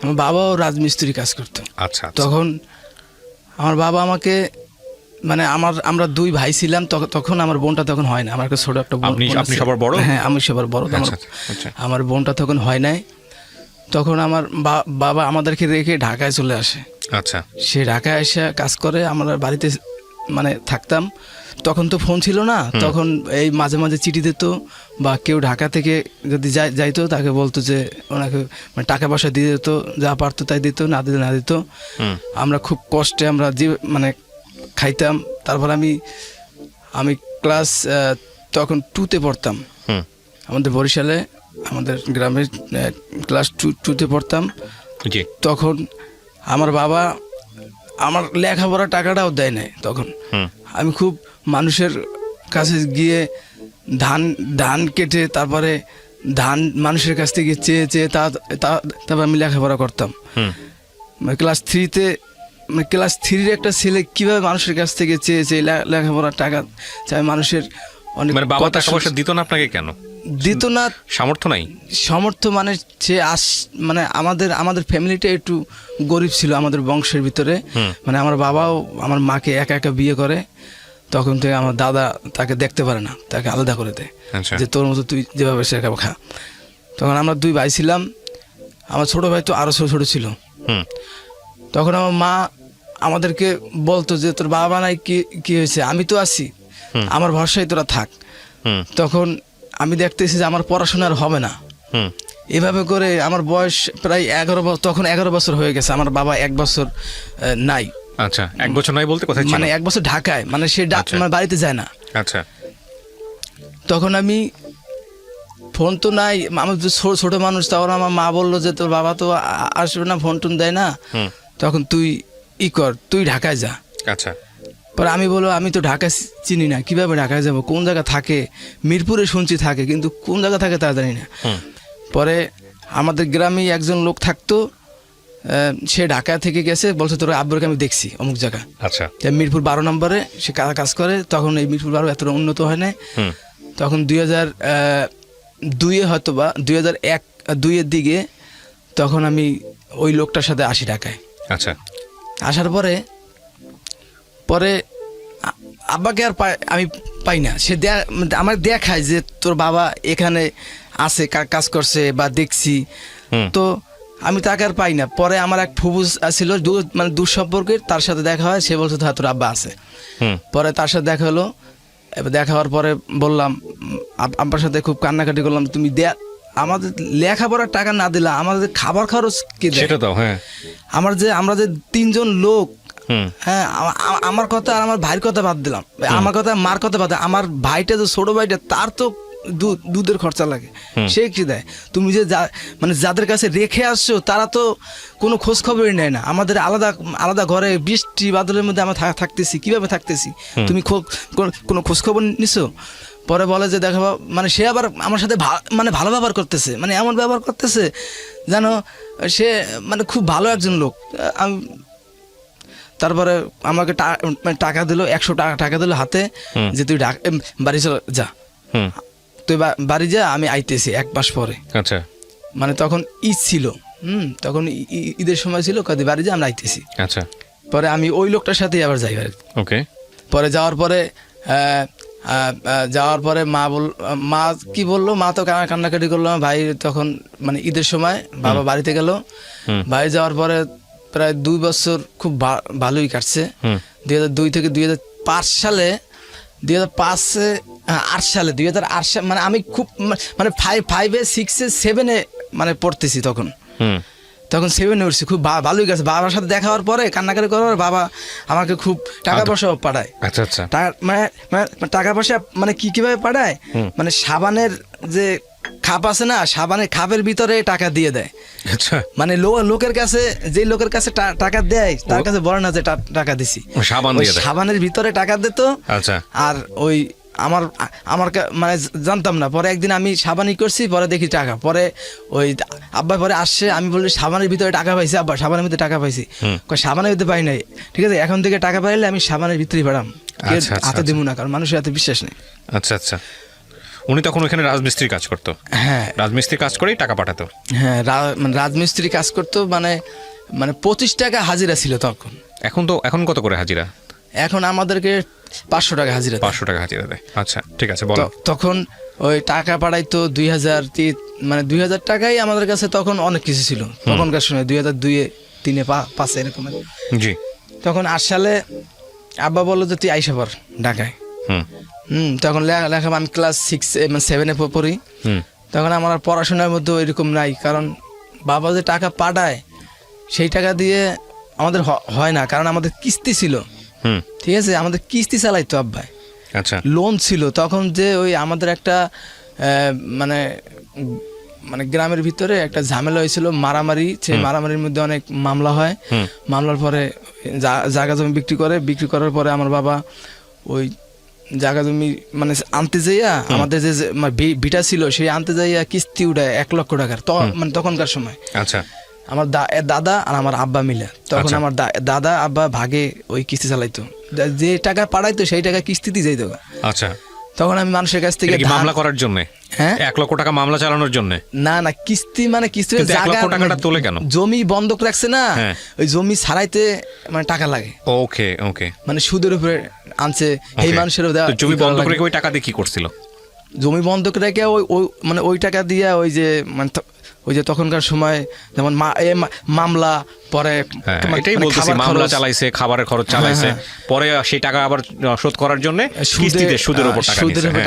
আমার বাবাও রাজমিস্ত্রি কাজ করতো। আচ্ছা। তখন আমার বাবা আমাকে মানে আমরা দুই ভাই ছিলাম, তখন আমার বোনটা তখন হয় না, আমার একটা ছোট একটা বোন। আপনি সবার বড়? হ্যাঁ, আমি সবার বড়। আমার বোনটা তখন হয় নাই। তখন আমার বাবা আমাদেরকে রেখে ঢাকায় চলে আসে। আচ্ছা। সে ঢাকায় এসে কাজ করে, আমরা বাড়িতে মানে থাকতাম। তখন তো ফোন ছিল না, তখন এই মাঝে মাঝে চিঠি দিত, বা কেউ ঢাকা থেকে যদি যাইতো তাকে বলতো যে ওনাকে মানে টাকা পয়সা দিয়ে দিত, যা পারতো তাই দিত, না দিতে না দিত। আমরা খুব কষ্টে আমরা মানে খাইতাম। তারপর আমি ক্লাস তখন 2তে পড়তাম, আমাদের বরিশালে, আমাদের গ্রামের ক্লাস 2তে পড়তাম। তখন আমার বাবা আমার লেখাপড়ার টাকাটাও দেয় নাই তখন। আমি খুব মানুষের কাছে গিয়ে ধান কেটে, তারপরে ধান মানুষের কাছ থেকে চেয়ে চেয়ে তারপর আমি লেখাপড়া করতাম। ক্লাস 3তে ক্লাস 3-র একটা ছেলে কিভাবে মানুষের কাছ থেকে চেয়ে চেয়ে লেখাপড়ার টাকা চাই, মানুষের অনেক টাকা পয়সা দিত না আপনাকে? কেন দিত না? সামর্থ্য নাই। সামর্থ্য মানে সে মানে আমাদের ফ্যামিলিটা একটু গরিব ছিল আমাদের বংশের ভিতরে। মানে আমার বাবাও আমার মাকে একা একা বিয়ে করে, তখন থেকে আমার দাদা তাকে দেখতে পারে না, তাকে আলাদা করে দেয় যে তোর মতো তুই যেভাবে সে খা। তখন আমরা দুই ভাই ছিলাম, আমার ছোট ভাই তো আরো ছোট ছিল। তখন আমার মা আমাদেরকে বলতো যে তোর বাবা নাই, কি হয়েছে, আমি তো আছি, আমার ভরসায় তোরা থাক। তখন আমি দেখতেছি যে আমার পড়াশোনা আর হবে না। এভাবে করে আমার বয়স প্রায় 11 বছর, তখন 11 বছর হয়ে গেছে। আমার বাবা 1 বছর নাই। আচ্ছা, 1 বছর নাই বলতে কোথায় ছিল? মানে 1 বছর ঢাকায়, মানে সে মানে বাড়িতে যায় না। আচ্ছা। তখন আমি ফোন তো নাই, আমার ছোট মানুষ, তখন আমার মা বললো যে তোর বাবা তো আসবে না, ফোন টোন দেয় না, তখন তুই কর, তুই ঢাকায় যা। আচ্ছা। পরে আমি বলবো আমি তো ঢাকা চিনি না, কিভাবে ঢাকায় যাব, কোন জায়গা থাকে, মিরপুরে শুনছি থাকে, কিন্তু কোন জায়গা থাকে তা জানি না। পরে আমাদের গ্রামেই একজন লোক থাকতো, সে ঢাকা থেকে গেছে, বলছে তোর আব্বুরকে আমি দেখছি অমুক জায়গা। আচ্ছা। মিরপুর 12 নম্বরে সে কাজ করে। তখন এই মিরপুর 12 এতটা উন্নত হয় নাই। তখন 2002-এ হয়তো বা 2001-2-এর দিকে তখন আমি ওই লোকটার সাথে আসি ঢাকায়। আচ্ছা। আসার পরে আব্বাকে আর আমি পাই না। সে আমার দেখায় যে তোর বাবা এখানে আছে, কাজ করছে বা দেখছি, তো আমি তাকে আর পাই না। পরে আমার এক ফুবু ছিল, মানে দূর সম্পর্কের, তার সাথে দেখা হয়। সে বলছে তোর আব্বা আছে। পরে তার সাথে দেখা হলো। এবার দেখা হওয়ার পরে বললাম, আব্বার সাথে খুব কান্নাকাটি করলাম, তুমি আমাদের লেখাপড়ার টাকা না দিলা, আমাদের খাবার খরচ কে দেয়? সেটা দাও। হ্যাঁ, আমরা যে 3 জন লোক, হ্যাঁ, আমার কথা আর আমার ভাইয়ের কথা বাদ দিলাম, আমার কথা মার কথা বাদ, আমার ভাইটা যে ছোট ভাইটা, তার তো দুধের খরচা লাগে, সে কি দেয়? তুমি যে মানে যাদের কাছে রেখে আসছো তারা তো কোনো খোঁজ খবরই নেয় না। আমাদের আলাদা আলাদা ঘরে বৃষ্টি বাদলের মধ্যে আমরা থাকতেছি, কিভাবে থাকতেছি, তুমি কোনো খোঁজ খবর নিছো? পরে বলে যে দেখো, মানে সে আবার আমার সাথে মানে ভালো ব্যবহার করতেছে, মানে এমন ব্যবহার করতেছে যেন সে মানে খুব ভালো একজন লোক। তারপরে আমাকে টাকা দিল, 100 টাকা দিল হাতে, যে তুই বাড়ি চল যা, তুই বাড়ি যা, আমি আইতেছি 1 মাস পরে। আচ্ছা। মানে তখন ঈদ ছিল, তখন ঈদের সময় ছিল, কদি বাড়ি যা, আমরা আইতেছি। আচ্ছা। পরে আমি ওই লোকটার সাথেই আবার যাই বাড়ি। ওকে। পরে যাওয়ার পরে মা কি বললো, মা তো কান্নাকাটি করলো। ভাই তখন মানে ঈদের সময় বাবা বাড়িতে গেল। বাড়ি যাওয়ার পরে প্রায় 2 বছর খুব ভালোই কাটছে। 2002 থেকে 2005 সালে 2008 সালে মানে আমি খুব মানে 5-এ 6-এ 7-এ মানে পড়তেছি। তখন 7-এ উঠছি, খুব ভালোই গেছে। বাবার সাথে দেখা হওয়ার পরে কান্নাকাটি করার, বাবা আমাকে খুব টাকা পয়সা পাঠায়। আচ্ছা আচ্ছা। মানে টাকা পয়সা মানে কিভাবে পাঠায়, মানে সাবানের যে খাপ আছে না, সাবানের খাপের ভিতরে টাকা দিয়ে দেয়। আচ্ছা। মানে লোকের কাছে, যে লোকের কাছে টাকা দেয় তার কাছে বলে না যে টাকা দিছি, সাবানের ভিতরে টাকা দিত। আচ্ছা। আর ওই আমার মানে জানতাম না। পরে একদিন আমি সাবানই করছি, পরে দেখি টাকা। পরে ওই আব্বা পরে আসছে, আমি বলি সাবানের ভিতরে টাকা পাইছি আব্বা, সাবানের ভিতরে টাকা পাইছি। সাবানের ভিতরে পাই নাই, ঠিক আছে, এখন থেকে টাকা পাইলে আমি সাবানের ভিতরেই পাঠাম, হাতে দেবো না, কারণ মানুষের হাতে বিশ্বাস নেই। আচ্ছা আচ্ছা। উনি তখন ওখানে রাজমিস্ত্রি কাজ করতো, হ্যাঁ রাজমিস্ত্রি কাজ করেই টাকা পাঠাতো। হ্যাঁ মানে রাজমিস্ত্রি কাজ করতো, মানে 25 টাকা হাজিরা ছিল তখন। এখন কত করে হাজিরা? এখন আমাদেরকে 500 টাকা হাজিরা দেয়। 500 টাকা হাজিরা দেয়। আচ্ছা ঠিক আছে, বলো। তখন ওই টাকা পাঠাইতো 2000, মানে 2000 টাকাই আমাদের কাছে তখন অনেক কিছু ছিল তখনকার সময়, 2002, 3, 5 এরকম। জি। তখন 8 সালে আব্বা বললো যে তুই আইসা পর ঢাকায়। তখন লেখা আমি ক্লাস 6 মানে 7-এ পড়ি। তখন আমার আর পড়াশোনার মধ্যে ওইরকম নাই, কারণ বাবা যে টাকা পাঠায় সেই টাকা দিয়ে আমাদের হয় না, কারণ আমাদের কিস্তি ছিল। ঠিক আছে, আমাদের কিস্তি চালাইতো আব্বাই। আচ্ছা। লোন ছিল তখন, যে ওই আমাদের একটা মানে মানে গ্রামের ভিতরে একটা ঝামেলা হয়েছিল, মারামারি। সেই মারামারির মধ্যে অনেক মামলা হয়। মামলার পরে জায়গা জমি বিক্রি করার পরে আমার বাবা ওই জায়গা জমি মানে আনতে যাইয়া, আমাদের যে বিটা ছিল সেই আনতে যাইয়া কিস্তি উঠায় 1 লক্ষ টাকার, মানে তখনকার সময়। আচ্ছা। আমার দাদা আর আমার আব্বা মিলে তখন আমার দাদা আব্বা ভাগে ওই কিস্তি চালাইতো, যে টাকা পাঠাইতো সেই টাকা কিস্তিতে যাইতো। আচ্ছা। তখন আমি মানুষের কাছ থেকে মামলা করার জন্য, হ্যাঁ 1 লক্ষ টাকা মামলা চালানোর জন্য? না কিস্তি, মানে কিস্তি 1 লক্ষ টাকাটা তোলে কেন? জমি বন্ধক রাখছে না, ওই জমি ছাড়াইতে মানে টাকা লাগে। ওকে ওকে, মানে সুদের উপরে আনছে এই মানুষেরও দেওয়া। জমি বন্ধক রেখে ওই টাকা দিয়ে কি করছিল? জমি বন্ধক রেখে ওই মানে ওই টাকা দিয়ে ওই যে মানে ওই যে তখনকার সময় যেমন মামলা পরে, এটাই বলতেছি, মামলা চালাইছে, খাবারের খরচ চালাইছে, পরে সেই টাকা আবার শোধ করার জন্য সুদের উপর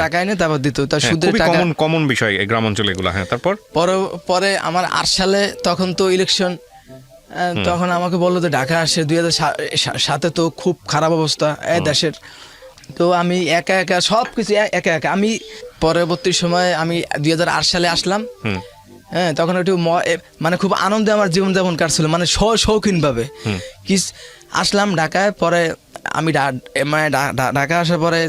টাকা এনে তারপর দিত। তার সুদের টাকা কমন বিষয় এই গ্রাম অঞ্চলে এগুলো। হ্যাঁ, তারপর পরে আমার 8 সালে তখন তো ইলেকশন, তখন আমাকে বললো যে ঢাকা আসে। 2007-এ তো খুব খারাপ অবস্থা দেশের। তো আমি একা সব কিছু একা আমি পরবর্তী সময় আমি 2008 সালে আসলাম। হ্যাঁ, তখন একটু মানে খুব আনন্দে আমার জীবনযাপন কাটছিল, মানে শৌখিন ভাবে আসলাম ঢাকায়। পরে আমি মানে ঢাকা আসার পরে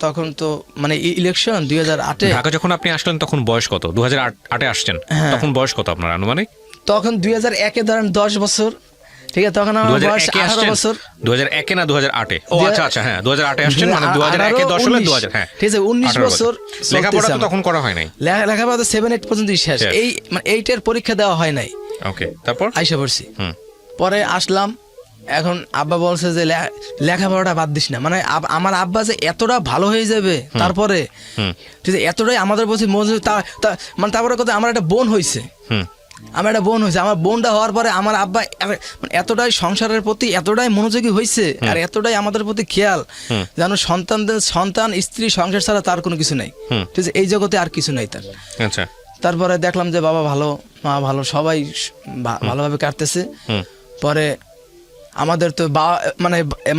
তখন তো মানে ইলেকশন 2008-এ। ঢাকা যখন আপনি আসলেন তখন বয়স কত? 2008-এ আসছেন, তখন বয়স কত আপনার আনুমানিক? তখন 2001-এ ধরেন 10 বছর। ঠিক আছে, তখন আমার বয়স 18 বছর। 2001-এ না 2008-এ? ও আচ্ছা আচ্ছা, হ্যাঁ 2008-এ আসছেন, মানে 2001-এ 10 হলে 2000। হ্যাঁ ঠিক আছে, 19 বছর। লেখাপড়া তো তখন করা হয় নাই? লেখাপড়া তো 7-8 পর্যন্ত শেষ। এই মানে 8-এর পরীক্ষা দেওয়া হয় নাই। ওকে, তারপর আইসা পড়ছি। পরে আসলাম। এখন আব্বা বলছে যে লেখাপড়াটা বাদ দিস না, মানে আমার আব্বা যে এতটা ভালো হয়ে যাবে তারপরে, ঠিক আছে, এতটাই আমাদের বলছে মানে তারপরে কথা আমার একটা বোন হয়েছে। আমার বোনটা হওয়ার পরে আমার আব্বা এতটাই সংসারের প্রতি এতটাই মনোযোগী হয়েছে, আর এতটাই আমাদের প্রতি খেয়াল, যেন সন্তান স্ত্রী সংসার ছাড়া তার কোনো কিছু নাই। ঠিক আছে, এই জগতে আর কিছু নাই তার। আচ্ছা। তারপরে দেখলাম যে বাবা ভালো, মা ভালো, সবাই ভালোভাবে কাটতেছে। পরে আমাদের তো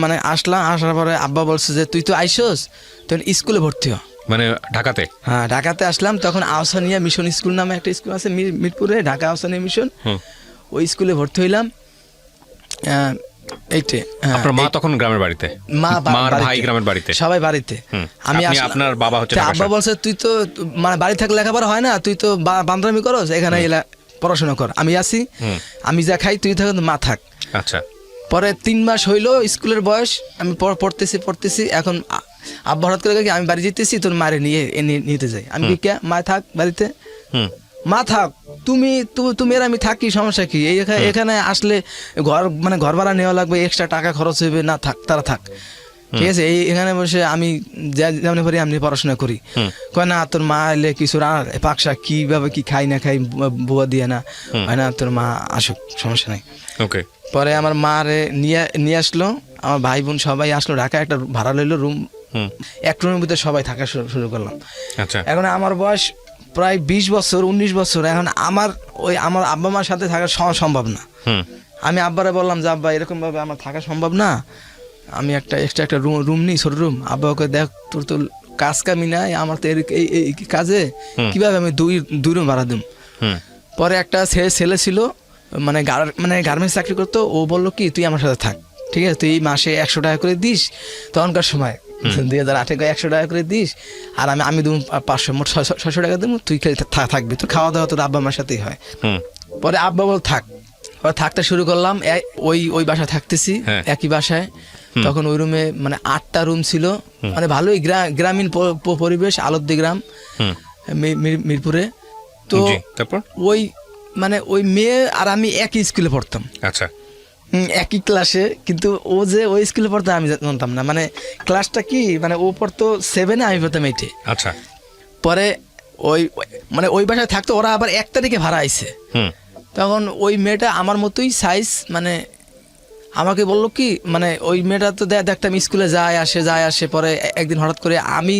মানে আসার পরে আব্বা বলছে যে তুই তো আইসোস, তুই স্কুলে ভর্তি হ। মানে ঢাকাতে? হ্যাঁ, ঢাকাতে আসলাম। তখন আহসানিয়া মিশন স্কুল নামে একটা স্কুল আছে মিরপুরে, ঢাকা আহসানিয়া মিশন। ওই স্কুলে ভর্তি হইলাম। এইটে। আপনার মা তখন গ্রামের বাড়িতে? মার ভাই গ্রামের বাড়িতে, সবাই বাড়িতে। আমি আপনার বাবা হচ্ছে? আব্বা বলছে তুই তো মানে বাড়ি থাকলে লেখাপড়া হয় না, তুই তো বান্দরামি করস, এখানে পড়াশোনা কর। আমি আসি, আমি যা খাই তুই থাক, মা থাক। আচ্ছা। পরে 3 মাস হইলো স্কুলের বয়স, আমি পড়তেছি। এখন আব্বা হঠাৎ করে আমি বাড়ি যেতেছি, তোর মারে নিতে যাই। আমি কে মা থাক বাড়িতে, মা থাক, তুমি আর আমি থাকি, সমস্যা কি? এখানে আসলে ঘর ভাড়া নেওয়া লাগবে, এক্সট্রা টাকা খরচ হইবে, না থাক, তারা থাক। ঠিক আছে, এখানে বসে আমি যেমন পারি এমনি পড়াশোনা করি। কয় না, তোর মা এলে কিছু পাকশা কিভাবে কি খাই না খাই বুয়া দিয়ে না হয় না, তোর মা আসুক, সমস্যা নাই। ওকে। পরে আমার মারে নিয়ে আসলো, আমার ভাই বোন সবাই আসলো ঢাকা, একটা ভাড়া লইলো রুম, এক রুমের ভিতরে সবাই থাকা শুরু করলাম। আচ্ছা। এখন আমার বয়স প্রায় 20 বছর, 19 বছর। এখন আমার আব্বা মার সাথে থাকা সম্ভব না। আমি আব্বারে বললাম যে আব্বা এরকম ভাবে আমার থাকা সম্ভব না, আমি একটা এক্সট্রা একটা রুম নিই, ছোট রুম। আব্বা ওকে দেখ, তোর তো কাজ কামি নাই, আমার তো এই কাজে কিভাবে আমি দুই রুম ভাড়া দিম। পরে একটা ছেলে ছিল, মানে গার্মেন্টস চাকরি করতো, ও বললো কি তুই আমার সাথে থাক, ঠিক আছে, তুই মাসে 100 টাকা করে দিস, তখনকার সময় 2008-এ 100 টাকা করে দিস, আর আমি দেবো 500, মোট 600 টাকা দেবো, তুই থাকবি, তোর খাওয়া দাওয়া তোর আব্বা আমার সাথেই হয়। পরে আব্বা বল থাক, থাকতে শুরু করলাম। ওই বাসায় থাকতেছি, একই বাসায়। তখন ওই রুমে মানে 8টা রুম ছিল, মানে ভালোই গ্রামীণ পরিবেশ, আলদ্দি গ্রাম, মিরপুরে। তো তারপর ওই মানে ওই মেয়ে আর আমি একই স্কুলে পড়তাম, আচ্ছা একই ক্লাসে, কিন্তু ও যে ওই স্কুলে পড়তো আমি জানতাম না। মানে ক্লাসটা কি, মানে ও পড়তো 7-এ, আমি পড়তাম 8-এ। আচ্ছা পরে ওই মানে ওই বাসায় থাকতো, ওরা আবার 1 তারিখে ভাড়া আইছে। তখন ওই মেয়েটা আমার মতোই সাইজ, মানে আমাকে বললো কি, মানে ওই মেয়েটা তো দেখতাম স্কুলে যায় আসে। পরে একদিন হঠাৎ করে আমি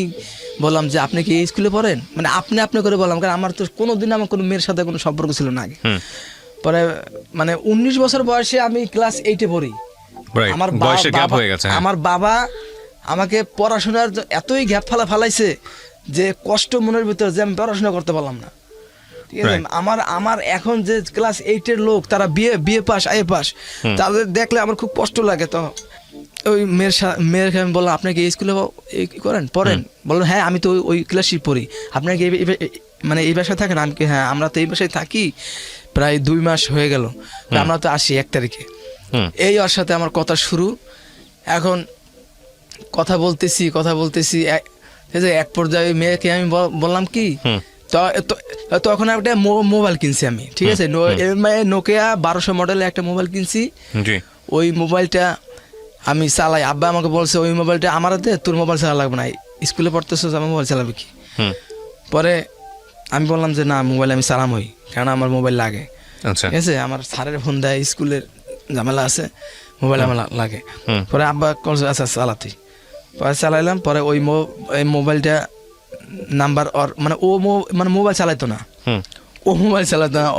বললাম যে আপনি কি এই স্কুলে পড়েন, মানে আপনি করে বললাম, কারণ আমার তো কোনোদিন আমার কোনো মেয়ের সাথে কোনো সম্পর্ক ছিল না আগে। পরে মানে 19 বছর বয়সে আমি ক্লাস 8-এ পড়ি। আমার বয়সের গ্যাপ হয়ে গেছে। আমার বাবা আমাকে পড়াশোনার এতই গ্যাপ ফালাইছে যে কষ্ট মনের ভিতর, যে আমি পড়াশোনা করতে পারলাম না। ঠিক আছে, আমার এখন যে ক্লাস 8-এর লোক, তারা বিএ পাস, আইএ পাস, তাদের দেখলে আমার খুব কষ্ট লাগে। তো ওই মেয়ের আমি বললাম, আপনি কি এই স্কুলে পড়েন? বললো হ্যাঁ, আমি তো ওই ক্লাসই পড়ি। আপনার কি মানে এই বাসায় থাকেন? আমি কি হ্যাঁ, আমরা তো এই বাসায় থাকি প্রায় 2 মাস হয়ে গেল, আমরা তো আসি 1 তারিখে। এই ওর সাথে আমার কথা শুরু। এখন কথা বলতেছি এক পর্যায়ে মেয়েকে আমি বললাম কি, তখন একটা মোবাইল কিনছি আমি, ঠিক আছে, নোকিয়া 1200 মডেলের একটা মোবাইল কিনছি। ওই মোবাইলটা আমি চালাই। আব্বা আমাকে বলছে ওই মোবাইলটা আমার হাতে, তোর মোবাইল চালা লাগবে না, স্কুলে পড়তেছ, আমার মোবাইল চালাবে কি? পরে আমি বললাম যে না, মোবাইল আমি চালামই, কারণ আমার মোবাইল লাগে। ঠিক আছে, আমার স্যারের ফোন দেয়, স্কুলের ঝামেলা আছে, মোবাইল আমার লাগে। পরে আব্বা বলছে আচ্ছা চালাতে। পরে চালাইলাম। পরে ওই মোবাইলটা নাম্বার ওর, মানে ও মানে মোবাইল চালাইতো না, ও মোবাইল চালাতো না,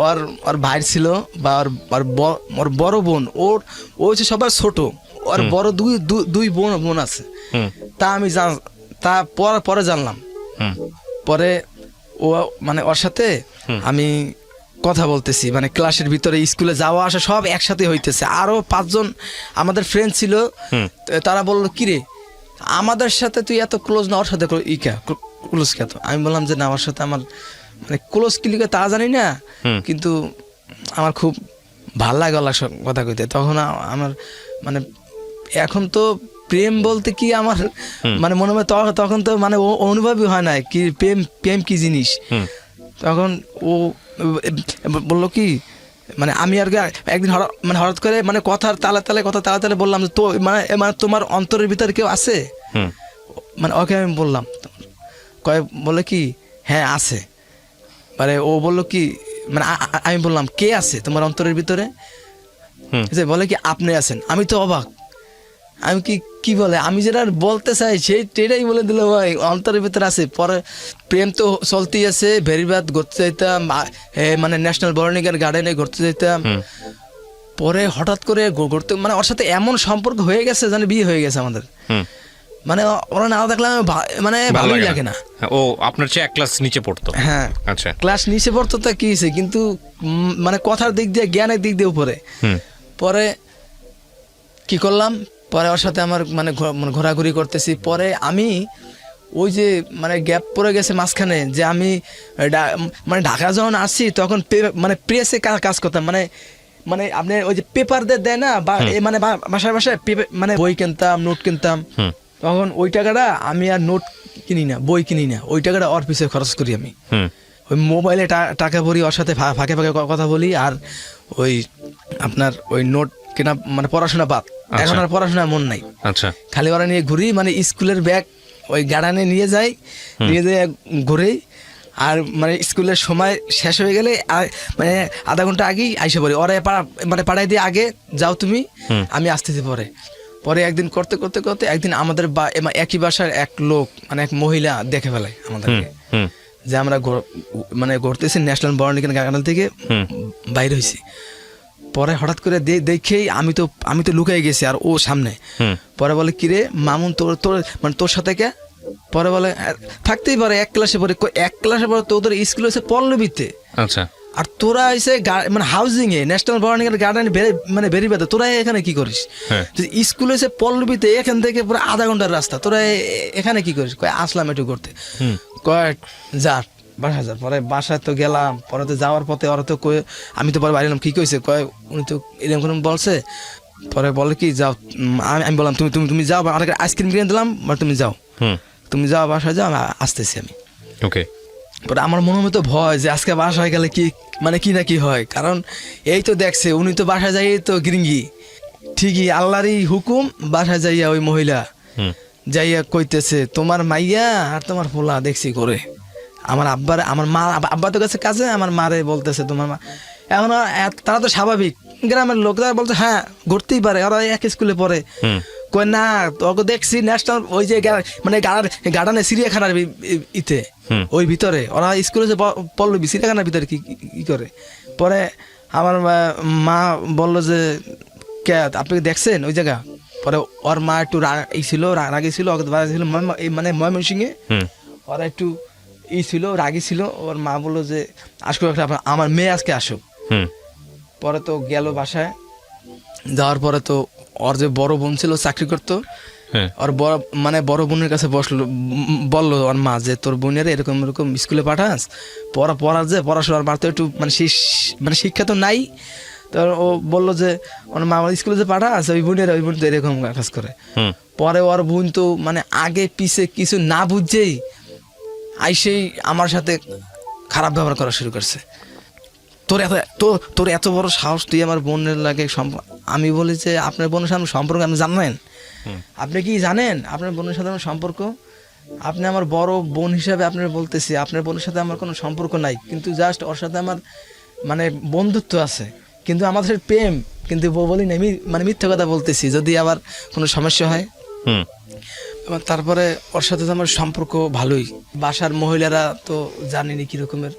ওর ভাই ছিল, বা ওর বড় বোন, ও হচ্ছে সবার ছোট, ওর বড় দুই বোন আছে। তা আমি পরে জানলাম। পরে ও মানে ওর সাথে আমি কথা বলতেছি, মানে ক্লাসের ভিতরে, স্কুলে যাওয়া আসা সব একসাথে হইতেছে। আরো 5 জন আমাদের ফ্রেন্ড ছিল, তারা বললো কিরে আমাদের সাথে তুই এত ক্লোজ না, ওর সাথে ক্লোজ কে? আমি বললাম যে না, আমার সাথে আমার মানে ক্লোজ কিলিকে তা জানি না, কিন্তু আমার খুব ভাল লাগে ওর কথা কইতে। তখন আমার মানে এখন তো প্রেম বলতে কি আমার মানে মনে হয়, তখন তো মানে অনুভবই হয় না কি প্রেম কি জিনিস। তখন ও বললো কি, মানে আমি আর একদিন হঠাৎ করে মানে কথার তালে বললাম যে তো মানে তোমার অন্তরের ভিতরে কেউ আছে? মানে ওকে আমি বললাম, বলে কি হ্যাঁ আছে। মানে ও বললো কি, মানে আমি বললাম কে আছে তোমার অন্তরের ভিতরে? বলে কি আপনি আছেন। আমি তো অবাক, আমি কি বলে, আমি যেটা বলতে চাই সেটাই বলে দিল, ভাই অন্তরের ভিতরে আছে। পরে প্রেম তো চলতেই আছে, ভেরিবাদ ঘুরতে যাইতাম, মানে ন্যাশনাল বোটানিক্যাল গার্ডেনে ঘুরতে যাইতাম। পরে হঠাৎ করে ঘুরতে, মানে ওর সাথে এমন সম্পর্ক হয়ে গেছে, জানে বিয়ে হয়ে গেছে আমাদের। মানে ওরা না দেখলে মানে ভালোই লাগে না। ও আপনার চেয়ে 1 ক্লাস নিচে পড়তো? হ্যাঁ, আচ্ছা, ক্লাস নিচে পড়তো, তা কি হয়েছে, কিন্তু মানে কথার দিক দিয়ে, জ্ঞানের দিক দিয়ে উপরে। পরে কি করলাম, পরে ওর সাথে আমার মানে ঘোরাঘুরি করতেছি। পরে আমি ওই যে মানে গ্যাপ পড়ে গেছে মাঝখানে, যে আমি মানে ঢাকা যখন আসছি তখন মানে প্রেসে কাজ করতাম, মানে আপনি ওই যে পেপার দেয় না, মানে বাসায় মানে বই কিনতাম, নোট কিনতাম। তখন ওই টাকাটা আমি আর নোট কিনি না, বই কিনি না, ওই টাকাটা ওর পিছিয়ে খরচ করি আমি। ওই মোবাইলে টাকা ভরি, ওর সাথে ফাঁকে কথা বলি, আর ওই আপনার ওই নোট কেনা, মানে পড়াশোনা বাদ। এখন আর পড়াশোনার মন নাই, খালি ওরা নিয়ে ঘুরি, মানে স্কুলের ব্যাগ ওই গাড়ানে নিয়ে যাই, ঘুরে। আর মানে স্কুলের সময় শেষ হয়ে গেলে মানে আধা ঘন্টা আগেই আইসে পড়ি, ওরা মানে পাঠাই দিয়ে আগে যাও তুমি, আমি আসতেছি। পরে একদিন করতে একদিন আমাদের একই বাসার এক লোক, মানে এক মহিলা দেখে ফেলায় আমাদেরকে, যে আমরা মানে ঘুরতেছি ন্যাশনাল বোটানিক্যাল গার্ডেন থেকে বাইরে হয়েছি। পরে হঠাৎ করে দেখেই আমি তো লুকাই গেছি, আর ও সামনে। পরে বলে কিরে মামুন, তোর মানে তোর সাথে কে? পরে বলে থাকতেই পারে, 1 ক্লাসে পরে তোদের স্কুল হয়েছে পল্লবীতে, আচ্ছা, আর তোরা এসে মানে housing a national botanical garden মানে বেরিয়ে, তোরা এখানে কি করিস? স্কুল হয়েছে পল্লবীতে, এখান থেকে পুরো আধা ঘন্টার রাস্তা, তোরা এখানে কি করিস? আসলাম একটু করতে, যা বাসা যা। পরে বাসায় তো গেলাম, পরে তো যাওয়ার পথে ওরা তো আমি তো পরে বাইরে কি কইছে, উনি তো এরকম বলছে, পরে বলে কি যাও, আমি বললাম তুমি তুমি তুমি যাও, অনেক আইসক্রিম কিনে দিলাম, তুমি যাও, তুমি যাও বাসায় যাও, আমি আসতেছি আমি। ওকে। পরে আমার মনের মতো ভয় যে আজকে বাসায় গেলে কি মানে কি না কি হয়, কারণ এই তো দেখছে উনি তো বাসায় যাই তো গৃঙ্গি, ঠিকই আল্লাহরই হুকুম, বাসায় যাইয়া ওই মহিলা যাইয়া কইতেছে তোমার মাইয়া আর তোমার পোলা দেখছি করে। আমার আব্বার, আমার মা, আব্বা তো গেছে কাজে, আমার মারে বলতেছে তোমার মা। এখন তারা তো স্বাভাবিক গ্রামের লোক, তারা বলছে হ্যাঁ ঘুরতেই পারে, ওরা এক স্কুলে পড়ে। কই না তোকে দেখছি ন্যাশনাল ওই যে মানে গার্ডেনে চিড়িয়াখানার ইতে ওই ভিতরে, ওরা স্কুলে যে পড়লো চিড়িয়াখানার ভিতরে কি করে। পরে আমার মা বললো যে কে আপনি দেখছেন ওই জায়গা। পরে ওর মা একটু ছিল, রাগি ছিল, ছিল মানে ময়মনসিংহে, ওরা একটু ছিল, রাগি ছিল। ওর মা বললো যে আসো আমার মেয়ে আজকে আসো। পরে তো গেল বাসায়, যাওয়ার পরে তো ওর যে বড় বোন ছিল চাকরি করতো, ওর বড় মানে বড় বোনের কাছে বসলো, বললো ওর মা যে তোর বোনের এরকম এরকম স্কুলে পাঠাস, পড়ার যে পড়াশোনার মার তো একটু মানে শিক্ষা তো নাই। তো ও বললো যে ওর মা আমার স্কুলে যে পাঠাস, ওই বোন তো এরকম কাজ করে। পরে ওর বোন তো মানে আগে পিছে কিছু না বুঝছেই আইসেই আমার সাথে খারাপ ব্যবহার করা শুরু করছে। তোর এত বড় সাহস, তুই আমার বোনের লাগে। আমি বলি যে আপনার বোনের সাথে সম্পর্ক আপনি জানেন? আপনি কি জানেন আপনার বোনের সাথে আমার সম্পর্ক? আপনি আমার বড় বোন হিসাবে আপনার বলতেছি, আপনার বোনের সাথে আমার কোনো সম্পর্ক নাই, কিন্তু জাস্ট ওর সাথে আমার মানে বন্ধুত্ব আছে, কিন্তু আমাদের প্রেম কিন্তু বলি না, মানে মিথ্যা কথা বলতেছি যদি আবার কোনো সমস্যা হয়। এবং তারপরে ওর সাথে তো আমার সম্পর্ক ভালোই। বাসার মহিলারা তো জানিনি কিরকমের,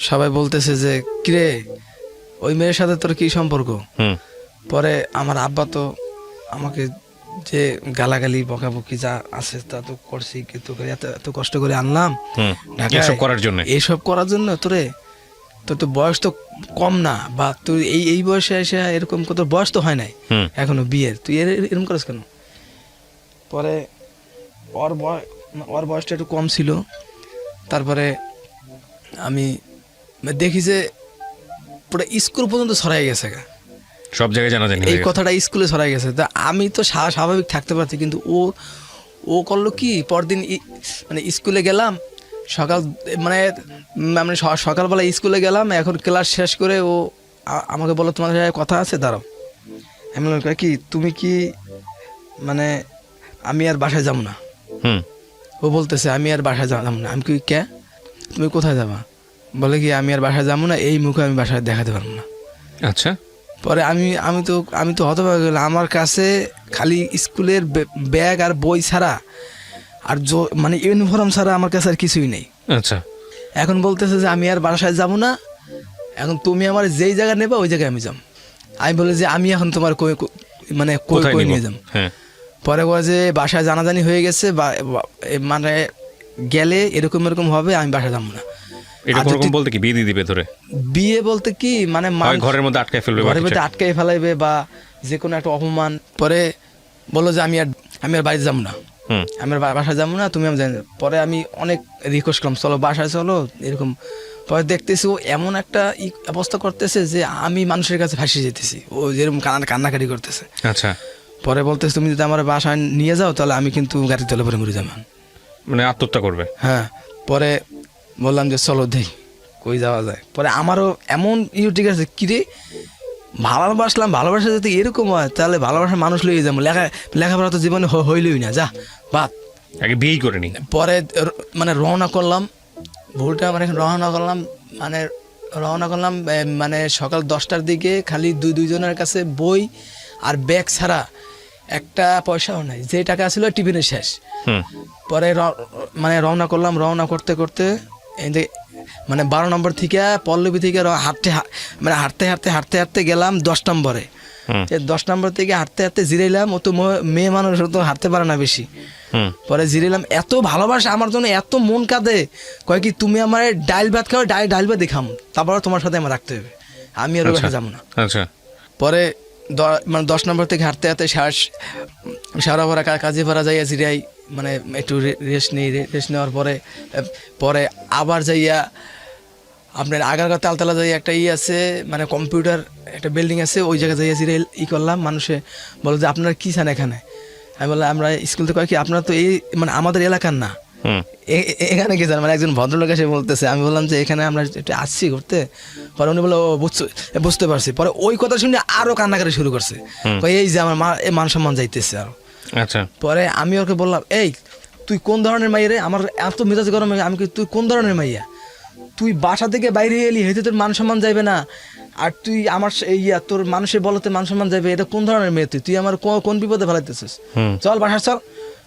সবাই বলতেছে যে কিরে ওই মেয়ের সাথে তোর কি সম্পর্ক। পরে আমার আব্বা তো আমাকে যে গালাগালি বকাবকি যা আছে তা তো করছি, কিন্তু এত কষ্ট করে আনলাম এইসব করার জন্য, তোর তো বয়স তো কম না, বা তুই এই বয়সে এসে এরকম কত বয়স তো হয় নাই এখনো বিয়ের, তুই এরকম করিস কেন। পরে ওর বয়সটা একটু কম ছিল। তারপরে আমি দেখি যে পুরো স্কুল পর্যন্ত ছড়াই গেছে, সব জায়গায় জানা যায় এই কথাটা স্কুলে ছড়াই গেছে। তা আমি তো স্বাভাবিক থাকতে পারছি, কিন্তু ও করলো কি, পরদিন মানে স্কুলে গেলাম সকাল মানে সকালবেলা স্কুলে গেলাম, এখন ক্লাস শেষ করে ও আমাকে বললো তোমার সাথে কথা আছে দাঁড়াও। আমি বললাম কি তুমি কি মানে আমি আর বাসায় যাবো না। ও বলতেছে আমি আর বাসায় যাবো না। আমি কি কে, তুমি কোথায় যাবা? বলে কি আমি আর বাসায় যাবো না, এই মুখে আমি বাসায় দেখাতে পারবো না। আচ্ছা। পরে আমি তো হতবাক গেলাম, আমার কাছে খালি স্কুলের ব্যাগ আর বই ছাড়া আর মানে ইউনিফর্ম ছাড়া আমার কাছে আর কিছুই নেই। আচ্ছা। এখন বলতেছে যে আমি আর বাসায় যাব না, এখন তুমি আমার যেই জায়গায় নেবা ওই জায়গায় আমি যাব। আমি বলি যে আমি এখন তোমার মানে কই নিয়ে যাব। পরে বলে যে বাসায় জানাজানি হয়ে গেছে, মানে গেলে এরকম হবে, আমি বাসায় যাবো না। বলতে কি বিয়ে দিয়ে দিবে ধরে? বিয়ে বলতে কি মানে ঘরের মধ্যে আটকায় ফেলবে, ঘরের মধ্যে আটকাই ফেলাইবে, বা যে কোনো একটা অপমান। পরে বললো যে আমি আর বাড়িতে যাবো না, আমি আর বাসায় যাবো না, তুমি আমি জানি। পরে আমি অনেক রিকোয়েস্ট করলাম চলো বাসায় চলো এরকম। পরে দেখতেছি ও এমন একটা অবস্থা করতেছে যে আমি মানুষের কাছে ভাসিয়ে যেতেছি, ও যেরকম কান্নাকাটি করতেছে। আচ্ছা। পরে বলতেছে তুমি যদি আমার বাসায় নিয়ে যাও তাহলে আমি কিন্তু গাড়ির তলে পরে মরে যাবো, মানে আত্মহত্যা করবে। হ্যাঁ। পরে বললাম যে চলো দেই কই যাওয়া যায়। পরে আমারও এমন ঠিক আছে কিরে ভালোবাসা যদি এরকম হয় তাহলে ভালোবাসার মানুষ লইয়ে যাবো, লেখাপড়া তো জীবনে হইলই না, যা বাদ, আগে বিয়েই করে নি। পরে মানে রওনা করলাম, ভুলটা মানে রওনা করলাম মানে সকাল 10টার দিকে, খালি দুইজনের কাছে বই আর ব্যাগ ছাড়া একটা পয়সাও নাই, যে টাকা ছিল টিফিনে শেষ। পরে মানে রওনা করলাম, রওনা করতে করতে মানে 12 নম্বর থেকে পল্লবী থেকে হাঁটতে গেলাম 10 নম্বরে। 10 নম্বর থেকে হাঁটতে জিরাইলাম, ও তো মেয়ে মানুষ তো হাঁটতে পারে না বেশি। পরে জিরাইলাম, এত ভালোবাসা আমার জন্য, এত মন কাঁদে, কয় কি তুমি আমার ডাইল ভাত খাও, ডাইল ভাত দেখাম, তারপর তোমার সাথে আমার রাখতে হবে, আমি আর বাসা যাবো না। পরে মানে 10 নম্বর থেকে হাঁটতে সারাভরা কাজীপাড়া যাইয়া জিরাই, মানে একটু রেস্ট নেওয়ার পরে আবার যাইয়া আপনার আগারগাঁ তালতলা যাই একটা আছে মানে কম্পিউটার একটা বিল্ডিং আছে, ওই জায়গায় যাইয়া জিরে ই করলাম। মানুষে বলো যে আপনারা কি চান এখানে? আমি বললাম আমরা স্কুল থেকে কয় কি আপনারা তো এই মানে আমাদের এলাকার না, এখানে কি জান? মানে একজন ভদ্রলোক এসে বলতেছে। আমি বললাম যে এখানে আমরা একটু আসছি ঘুরতে। পরে উনি বললো বুঝতে পারছি। পরে ওই কথা শুনে আরো কান্নাকাটি শুরু করছে, এই যে আমার মান সম্মান যাইতেছে আরো। আচ্ছা, পরে আমি ওকে বললাম, এই তুই কোন ধরনের মাইয়া রে? আমার এত মেজাজ গরম। আমি কি তুই কোন ধরনের মাইয়া? তুই বাসা থেকে বাইরে এলি, হেঁটে তোর মান সম্মান যাইবে না? আর তুই আমার তোর মানুষের বলতে মান সম্মান যাবে? এটা কোন ধরনের মেয়ে? তুই আমার কোন বিপদে ফেলাইতেছিস? চল বাসা চল।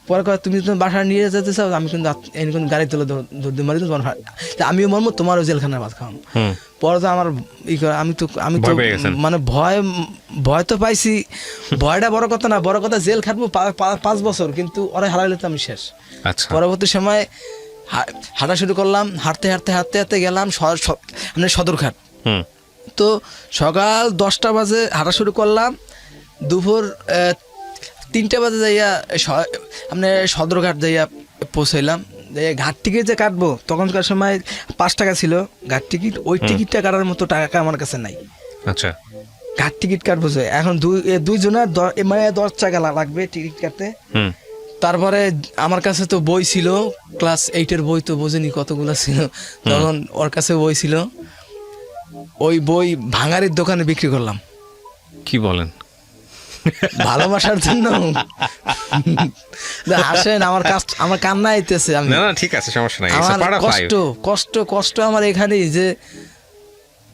পরে কয় তুমি বাসা নিয়ে যেতে চাও, আমি কিন্তু কিন্তু গাড়ি তুলে ধরতে মারি তোমার, আমিও মরমো, তোমারও জেলখানার ভাত খাওয়াম। পরে তো আমার আমি তো মানে ভয় তো পাইছি। ভয়টা বড় কথা না, বড় কথা জেল খাটবো 5 বছর, কিন্তু ওরা হারাইলে তো আমি শেষ। পরবর্তী সময় হাঁটা শুরু করলাম। হাঁটতে হাঁটতে হাঁটতে হাঁটতে গেলাম সদরঘাট। তো সকাল 10টা বাজে হাঁটা শুরু করলাম, দুপুর 3টা বাজে যাইয়া আপনার সদরঘাট যাইয়া পৌঁছাইলাম। ঘাট টিকিট যে কাটবো, তখনকার সময় 5 টাকা ছিল ঘাট টিকিট। ওই টিকিটটা কাটার মতো টাকা আমার কাছে নাই। আচ্ছা, ঘাট টিকিট কাটবো যে এখন দুইজনের মানে 10 টাকা লাগবে টিকিট কাটতে। তারপরে আমার কাছে তো বই ছিল, ক্লাস 8-এর বই, তো বোঝেনি কতগুলো ছিল তখন। ওর কাছে বই ছিল, ওই বই ভাঙারির দোকানে বিক্রি করলাম। কি বলেন? ভালোবাসার জন্য? আসেন, আমার কান্না আইতেছে। আমি না ঠিক আছে, সমস্যা নাই। আমার কষ্ট কষ্ট কষ্ট আমার এখানেই যে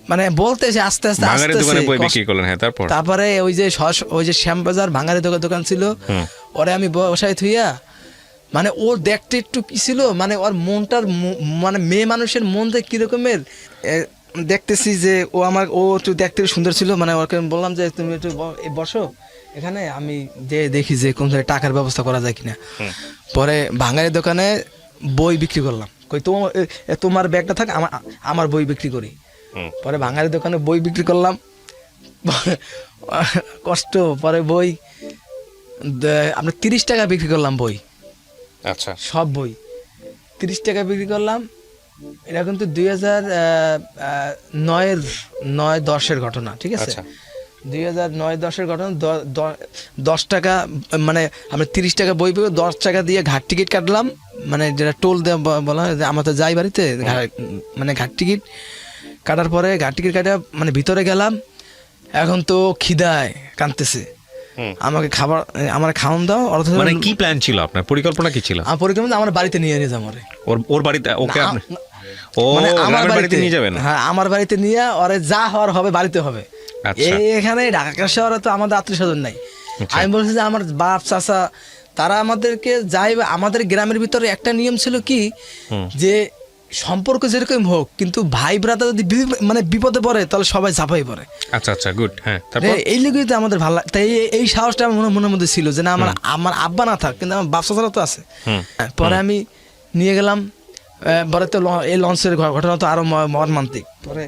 মানে বলতেছে আস্তে আস্তে ভাঙারির দোকানে বই বিক্রি করলেন। হ্যাঁ, তারপরে ওই যে শ্যামবাজার ভাঙারি দোকান ছিল, ওরে আমি বসায় থুইয়া, মানে ও দেখতে একটু কি ছিল, মানে ওর মনটার মানে মেয়ে মানুষের মন যে কিরকমের দেখতেছি, যে ও একটু দেখতে সুন্দর ছিল। মানে ওকে বললাম যে তুমি একটু বসো এখানে, আমি যে দেখি যে কোন টাকার ব্যবস্থা করা যায় কিনা। পরে ভাঙারি দোকানে বই বিক্রি করলাম। কই তোমার ব্যাগটা থাক, আমার বই বিক্রি করি। পরে ভাঙারি দোকানে বই বিক্রি করলাম, কষ্ট। পরে বই আপনার 30 টাকা বিক্রি করলাম বই। আচ্ছা, সব বই 30 টাকা বিক্রি করলাম। এটা কিন্তু 2009-10-এর ঘটনা, ঠিক আছে? 2009-10-এর ঘটনা। 10 টাকা মানে আমরা 30 টাকা বই পেয়ে 10 টাকা দিয়ে ঘাট টিকিট কাটলাম, মানে যেটা টোল দেওয়া বলা হয়, আমরা তো যাই বাড়িতে, মানে ঘাট টিকিট কাটার পরে ঘাট টিকিট কাটা মানে ভিতরে গেলাম। এখন তো খিদায় কাঁদতেছে, আমাকে আমার খাওয়ান দাও। মানে কি প্ল্যান ছিল আপনার? পরিকল্পনা কি ছিল? আমার পরিকল্পনা আমার বাড়িতে নিয়ে যাবো, ওর বাড়িতে। ওকে, মানে আমার বাড়িতে নিয়ে যাবেন? হ্যাঁ, আমার বাড়িতে নিয়ে, ওরে যা হওয়ার হবে বাড়িতে হবে। এখানে ঢাকা শহরে তো আমাদের আত্মীয় স্বজন নাই। আমি বলছি যে আমার বাপ চাচা তারা আমাদেরকে যাইবে। আমাদের গ্রামের ভিতরে একটা নিয়ম ছিল কি, যে সম্পর্ক যেরকম হোক, কিন্তু ভাই ব্রাদার যদি মানে বিপদে পড়ে তাহলে সবাই ঝাঁপাই পড়ে। আচ্ছা আচ্ছা, গুড। হ্যাঁ, এই লিগেই তো আমাদের ভালো লাগে। তাই এই সাহসটা আমার মনের মধ্যে ছিল যে না, আমার আব্বা না থাক, কিন্তু আমার বাপ চাচারা তো আছে। পরে আমি নিয়ে গেলাম। পরে তো এই লঞ্চের ঘটনা তো আরো মর্মান্তিক। পরে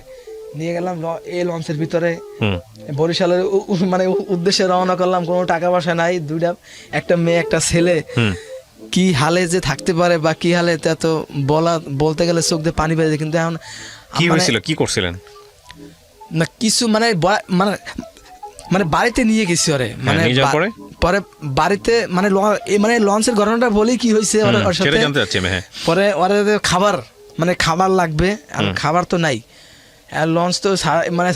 নিয়ে গেলাম এই লঞ্চের ভিতরে, বরিশালের মানে উদ্দেশ্যে রওনা করলাম। কোনো টাকা পয়সা নাই, একটা মেয়ে একটা ছেলে কি হালে যে থাকতে পারে বা কি হালে, তা তো বলতে গেলে চোখ দিয়ে পানি বেরিয়ে। কিন্তু এখন কি হয়েছিল, কি করছিলেন? না কিছু মানে মানে বাড়িতে নিয়ে গেছি ওরে, মানে পরে বাড়িতে মানে লঞ্চের ঘটনাটা বলি কি হয়েছে ওর সাথে। পরে ওরা খাবার মানে খাবার লাগবে, খাবার তো নাই। আর লঞ্চ তো মানে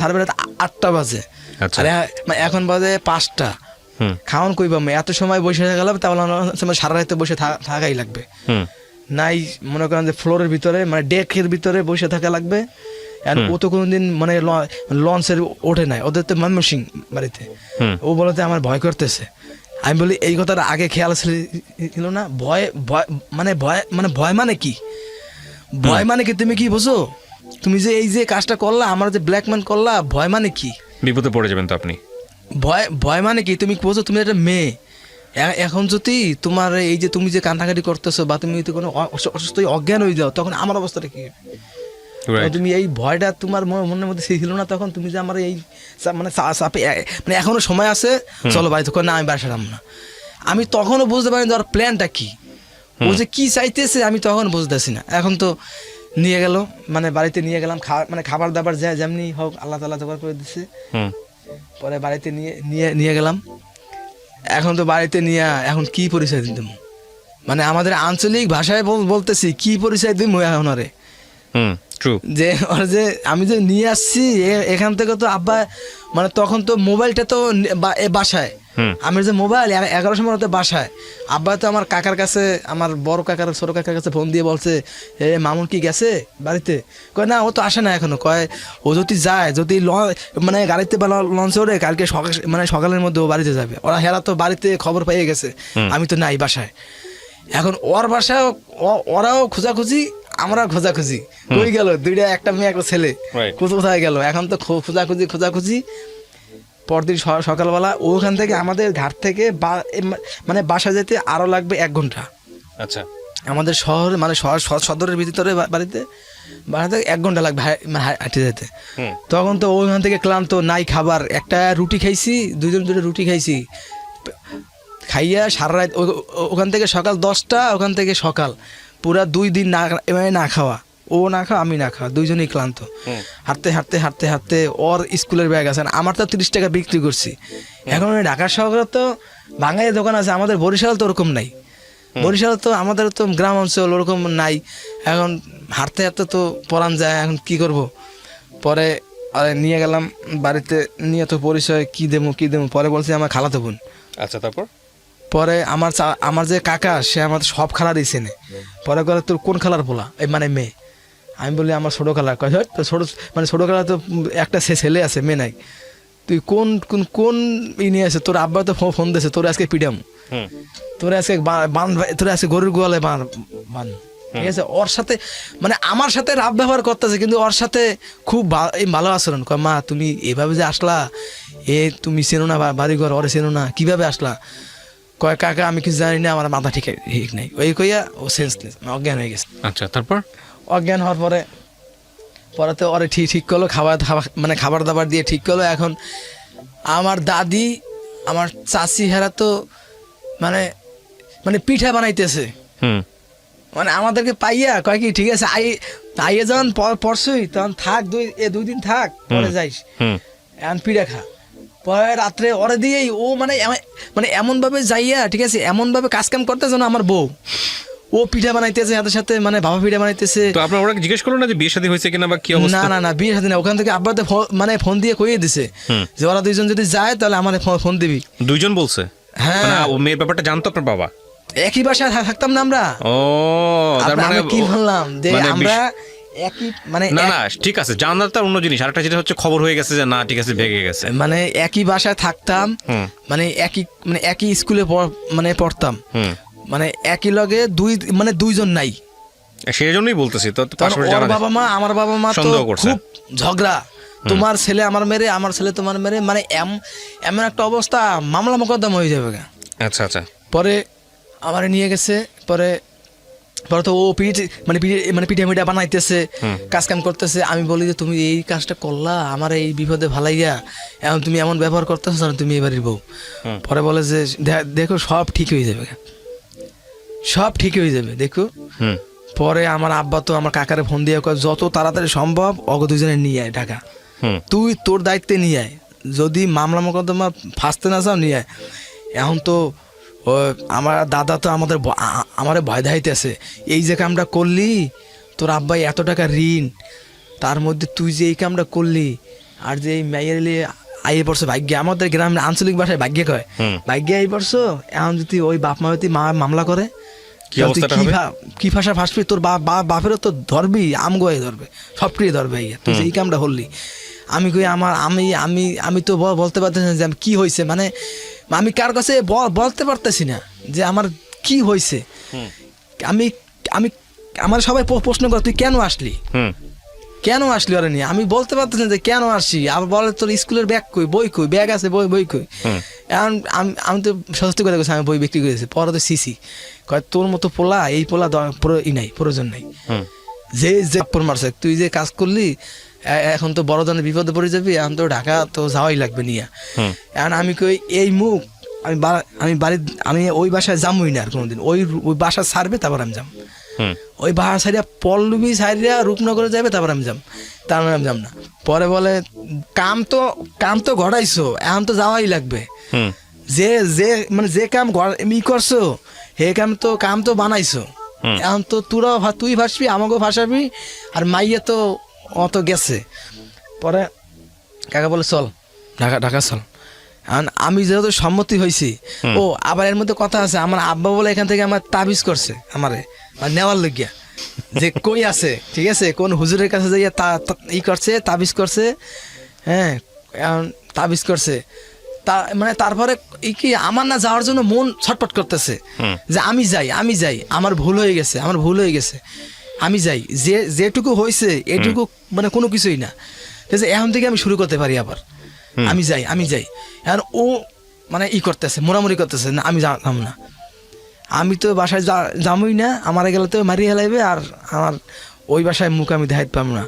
8টা বাজে, এখন বাজে 5টা। খাওয়ান কইবা এত সময় বসে গেলাম, তাহলে সারা রাতে বসে থাকাই লাগবে। নাই মনে করেন যে ফ্লোরের ভিতরে মানে ডেকের ভিতরে বসে থাকা লাগবে। ও তো কোনোদিন মানে লঞ্চের ওঠে নাই, ওদের তো ময়মনসিং বাড়িতে। ও বলতে আমার ভয় করতেছে। আমি বলি এই কথাটা আগে খেয়াল ছিল না। ভয় মানে কি? ভয় মানে কি তুমি কি বোঝো? তুমি যে এই যে কাজটা করলা, আমার যে ব্ল্যাকমেল করলা, ভয় মানে কি? বিপদে পড়ে যাবেন তো আপনি। ভয় মানে কি তুমি বোঝো? তুমি একটা মেয়ে, এখন যদি তোমার এই যে তুমি যে কান্নাকাটি করতেছো বা তুমি কোনো অসুস্থ অজ্ঞান হয়ে যাও, তখন আমার অবস্থাটা কি? তুমি এই ভয়টা তোমার মনের মধ্যে ছিল না তখন? তুমি যে আমার এই মানে মানে এখনো সময় আছে, চলো ভাই, তখন না আমি বাসা নাম না। আমি তখনও বুঝতে পারি যে ওর প্ল্যানটা কি, ও যে কি চাইতেছে আমি তখন বুঝতেছি না। এখন তো নিয়ে গেল, মানে বাড়িতে নিয়ে গেলাম, মানে খাবার দাবার যেমনি হোক আল্লাহ তাআলা জোগাড় করে দিচ্ছে। পরে বাড়িতে নিয়ে নিয়ে নিয়ে গেলাম। এখন তো বাড়িতে নিয়ে এখন কি পরিচয় দিতাম, মানে আমাদের আঞ্চলিক ভাষায় বলতেছি কি পরিচয় দিব এখন ওরে, ট্রু, যে ওর যে আমি যে নিয়ে আসছি এখান থেকে। তো আব্বা মানে তখন তো মোবাইলটা তো বাসায়, আমি যে মোবাইল 11 সময় হতে বাসায়, আব্বা তো আমার কাকার কাছে, আমার বড় কাকার ছোট কাকার কাছে ফোন দিয়ে বলছে এ মামুন কি গেছে বাড়িতে? কয় না ও তো আসে না এখনো। কয় ও যদি যায়, যদি মানে গাড়িতে বা লঞ্চে ওঠে কালকে মানে সকালের মধ্যে ও বাড়িতে যাবে। ওরা হেরা তো বাড়িতে খবর পেয়ে গেছে, আমি তো নাই বাসায়। এখন ওর বাসায় ওরাও খোঁজাখুঁজি, আমরা খোঁজাখুঁজি, কই গেল দুইটা, একটা মেয়ে একটা ছেলে, কোথায় গেল? এখন তো খোঁজাখুঁজি। পরদিন সকালবেলা ওখান থেকে আমাদের ঘাট থেকে মানে বাসা যেতে আরো লাগবে 1 ঘন্টা। আচ্ছা, আমাদের শহর মানে সদরের ভিতরে বাড়িতে 1 ঘন্টা লাগবে হাঁটে যেতে। তখন তো ওইখান থেকে ক্লান্ত, নাই খাবার, একটা রুটি খাইছি, 2 রুটি খাইছি, খাইয়া সারা রাত ওখান থেকে সকাল 10টা, ওখান থেকে সকাল পুরা 2 দিন না খাওয়া, ও না খাওয়া আমি না খাওয়া, দুইজনেই ক্লান্ত। হাঁটতে ওর স্কুলের ব্যাগ আছে, আমার তো 30 টাকা বিক্রি করছি। এখন ঢাকা শহরে তো ভাঙাই দোকান আছে, আমাদের বরিশাল তো ওরকম নাই। বরিশাল তো আমাদের তো গ্রাম অঞ্চল, ওরকম নাই। এখন হাঁটতে তো পরান যায়, এখন কি করব? পরে নিয়ে গেলাম বাড়িতে, নিয়ে তো পরিচয় কি দেবো। পরে বলছি আমার খালাতো বোন। আচ্ছা, তারপর পরে আমার যে কাকা, সে আমার সব খালা দিয়েছে নে। পরে করে তোর কোন খালার পোলা, এই মানে মেয়ে? আমি বলি আমার ছোটো খালা। কয় তো ছোটো খালা তো একটা ছেলে আছে, মেয়ে নাই। তুই কোন নিয়ে আছে? তোর আব্বা তো ফোন দিয়েছে, তোর আজকে পিটাম, তোর আজকে গরুর গোয়ালে বান। ঠিক আছে, ওর সাথে মানে আমার সাথে রাব ব্যবহার করতেছে, কিন্তু ওর সাথে খুব ভালো আচরণ। কয় মা তুমি এভাবে যে আসলা, তুমি চেনো না বাড়িঘর, ওরে চেনো না, কিভাবে আসলা? কয় কাকা আমি কিছু জানি না, আমার মাথা ঠিক নাই, ওই কইয়া ও সেন্সলেস, অজ্ঞান হয়ে গেছে। আচ্ছা, তারপর অজ্ঞান হওয়ার পরে তো ওরে ঠিক করলো, মানে খাবার দাবার দিয়ে ঠিক করলো। এখন আমার দাদি, আমার চাচি হেরা তো মানে পিঠা বানাইতেছে, মানে আমাদেরকে পাইয়া কয় কি ঠিক আছে আইয়ে যখন পরশুই তখন থাক, 2 দিন থাক, পরে যাইস, এখন পিঠা খা। পরে রাত্রে ওরে দিয়েই ও মানে এমন ভাবে যাইয়া, ঠিক আছে, এমন ভাবে কাজ কাম করতেছে না আমার বউ, ও পিঠা বানাইতেছে হাতের সাথে, মানে বাবা পিঠা বানাইতেছে। তো আপনার ওরা জিজ্ঞেস করলো না যে বিয়ে শাদী হয়েছে কিনা বা কি অবস্থা? না বিয়ে শাদী না, ওখান থেকে আব্বাতে মানে ফোন দিয়ে কইয়ে দিছে যে ওরা 2জন যদি যায় তাহলে আমার ফোন দিবি। 2জন বলছে? হ্যাঁ, ও মেয়ের ব্যাপারটা জানতো আপনার বাবা? একই বাসায় থাকতাম না আমরা। ও, তার মানে কি বললাম যে আমরা একই, মানে না ঠিক আছে, জানাটা অন্য জিনিস, আরেকটা যেটা হচ্ছে খবর হয়ে গেছে যে না ঠিক আছে ভেগে গেছে, মানে একই বাসায় থাকতাম, মানে একই স্কুলে পড়তাম, মানে একই লগে 2জন নাই। সেই জন্যই বলতেছি তো, বাবা মা, আমার বাবা মা তো খুব ঝগড়া, তোমার ছেলে আমার মেরে, আমার ছেলে তোমার মেরে, মানে এমন একটা অবস্থা, মামলা মোকদ্দমা হয়ে যাবে। আচ্ছা, পরে আমার নিয়ে গেছে, পরে তো ও পিঠা মিঠা বানাইতেছে, কাজ কাম করতেছে। আমি বলি যে তুমি এই কাজটা করলা, আমার এই বিপদে ভালাইয়া, এখন তুমি এমন ব্যবহার করতেছো না, তুমি এবারের বউ। পরে বলে যে দেখো সব ঠিক হয়ে যাবে, দেখো। পরে আমার আব্বা তো আমার কাকারে ফোন দিয়ে যত তাড়াতাড়ি সম্ভব অগ 2জনে নিয়ে আয় ঢাকা, তুই তোর দায়িত্বে নিয়ে আয়, যদি মামলা মোকদ্দমা ফাঁসতে না চাও নিয়ে আয়। এখন তো আমার দাদা তো আমার ভয় দেখাইতেছে, এই যে কামটা করলি, তোর আব্বাই এত টাকা ঋণ, তার মধ্যে তুই যে এই কামটা করলি, আর যে এই মেয়ের আইয়ে পড়ছো ভাগ্যে, আমাদের গ্রামের আঞ্চলিক ভাষায় ভাগ্যে কয়, ভাগ্যে আই পড়ছো। এখন যদি ওই বাপ মা যদি মামলা করে, কি ভাষা ফাঁসবি? তোর বাপেরও তো ধরবি, আমগোয় ধরবে, সবকিছু ধরবে। তুই যে এই কামটা করলি, আমি কই আমি তো বলতে পারতেছি না যে কি হয়েছে, মানে আমি কার কাছে বলতে পারতেছি না যে আমার কি হয়েছে। আমি আমার সবাই প্রশ্ন করে তুই কেন আসলি ওরা নিয়ে, আমি বলতে পারতেছি না যে কেন আসছি। আবার বলে তোর স্কুলের ব্যাগ কই, বই কই, ব্যাগ আছে বই কই। এখন আমি তো সত্যি করে গেছি, আমি বই বিক্রি করেছি। পরে তো সিসি কয় তোর মতো পোলা, এই পোলা প্রয়োজন নাই, যে মারছে, তুই যে কাজ করলি, এখন তো বড় ধরনের বিপদে পড়ে যাবি, এখন তো ঢাকা তো যাওয়াই লাগবে নিয়ে। এখন আমি কই এই মুখ আমি ওই বাসায় যাবই না আর কোনোদিন, ওই বাসা ছাড়বে তারপর আমি যাম, ওই বাসা সাইডা পল্লবী সাইডা রূপনগরে যাবে তারপর আমি যাম, তার মানে আমি যাব না। পরে বলে কাম তো ঘটাইছো, এখন তো যাওয়াই লাগবে। হুম যে যে মানে যে কাম করছো হে কাম তো বানাইছো, এখন তো তুই ভাসবি, আমাকেও ভাসাবি, আর মাইয়া তো অত গেছে। পরে কাকা বলে চল ঢাকা চল। এখন আমি যেহেতু সম্মতি হয়েছি, ও আবার এর মধ্যে কথা আছে, আমার আব্বা বলে এখান থেকে আমার তাবিজ করছে আমারে মানে নেওয়ার লইগিয়া, যে কই আছে ঠিক আছে, কোন হুজুরের কাছে যাইয়া করছে, তাবিজ করছে। হ্যাঁ এখন তাবিজ করছে, মানে তারপরে কি আমার না যাওয়ার জন্য মন ছটপট করতেছে যে আমি যাই, আমার ভুল হয়ে গেছে, আমি যাই, যেটুকু হয়েছে এটুকু মানে কোনো কিছুই না, ঠিক আছে, এখন থেকে আমি শুরু করতে পারি আবার। আমি যাই এখন ও মানে করতেছে, মোড়ামুড়ি করতেছে, না আমি যাম না, আমি তো বাসায় যামই না, আমার গেলে তো মারি হেলাইবে, আর আমার ওই বাসায় মুখ আমি দেখাইতে পারবো না,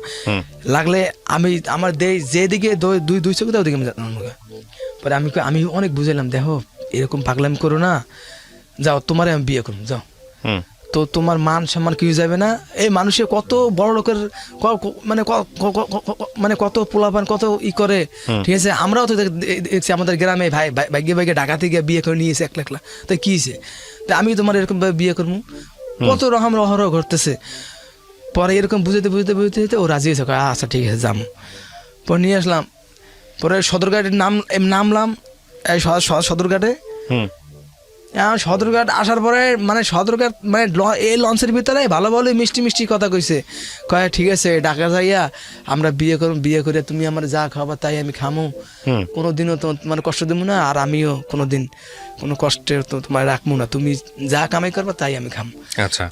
লাগলে আমি আমার যেদিকে দুই চোখ দেয় ওদিকে আমি যাতাম। পরে আমি অনেক বুঝাইলাম, দেখো এরকম পাগলামি করো না, যাও তোমারে আমি বিয়ে করবো, যাও, তো তোমার মান সম্মান কিছু যাবে না। এই মানুষের কত বড় লোকের মানে কত পোলাপান কত করে, ঠিক আছে, আমরাও তো দেখছি আমাদের গ্রামে ভাগ্যে ঢাকা থেকে বিয়ে করে নিয়েছে একলা, তাই কি হয়েছে, তা আমি তোমার এরকম ভাবে বিয়ে করবো, কত রকম রহরহ ঘটতেছে। পরে এরকম বুঝতে ও রাজি হয়েছে, আচ্ছা ঠিক আছে যাবো। পরে নিয়ে আসলাম, পরে সদরঘাটের নামলাম, এই সদরঘাটে। সদরঘাট আসার পরে মানে সদরঘাট মানে এই লঞ্চের ভিতরে ভালো মিষ্টি কথা কইছে, কয় ঠিক আছে ঢাকা যাইয়া আমরা বিয়ে করে তুমি আমার যা খাবার তাই আমি খামো, কোনোদিনও তোমার কষ্ট দেবো না, আর আমিও কোনোদিন কোনো কষ্টের তো তোমার রাখবো না, তুমি যা কামাই করবা তাই আমি খামো। আচ্ছা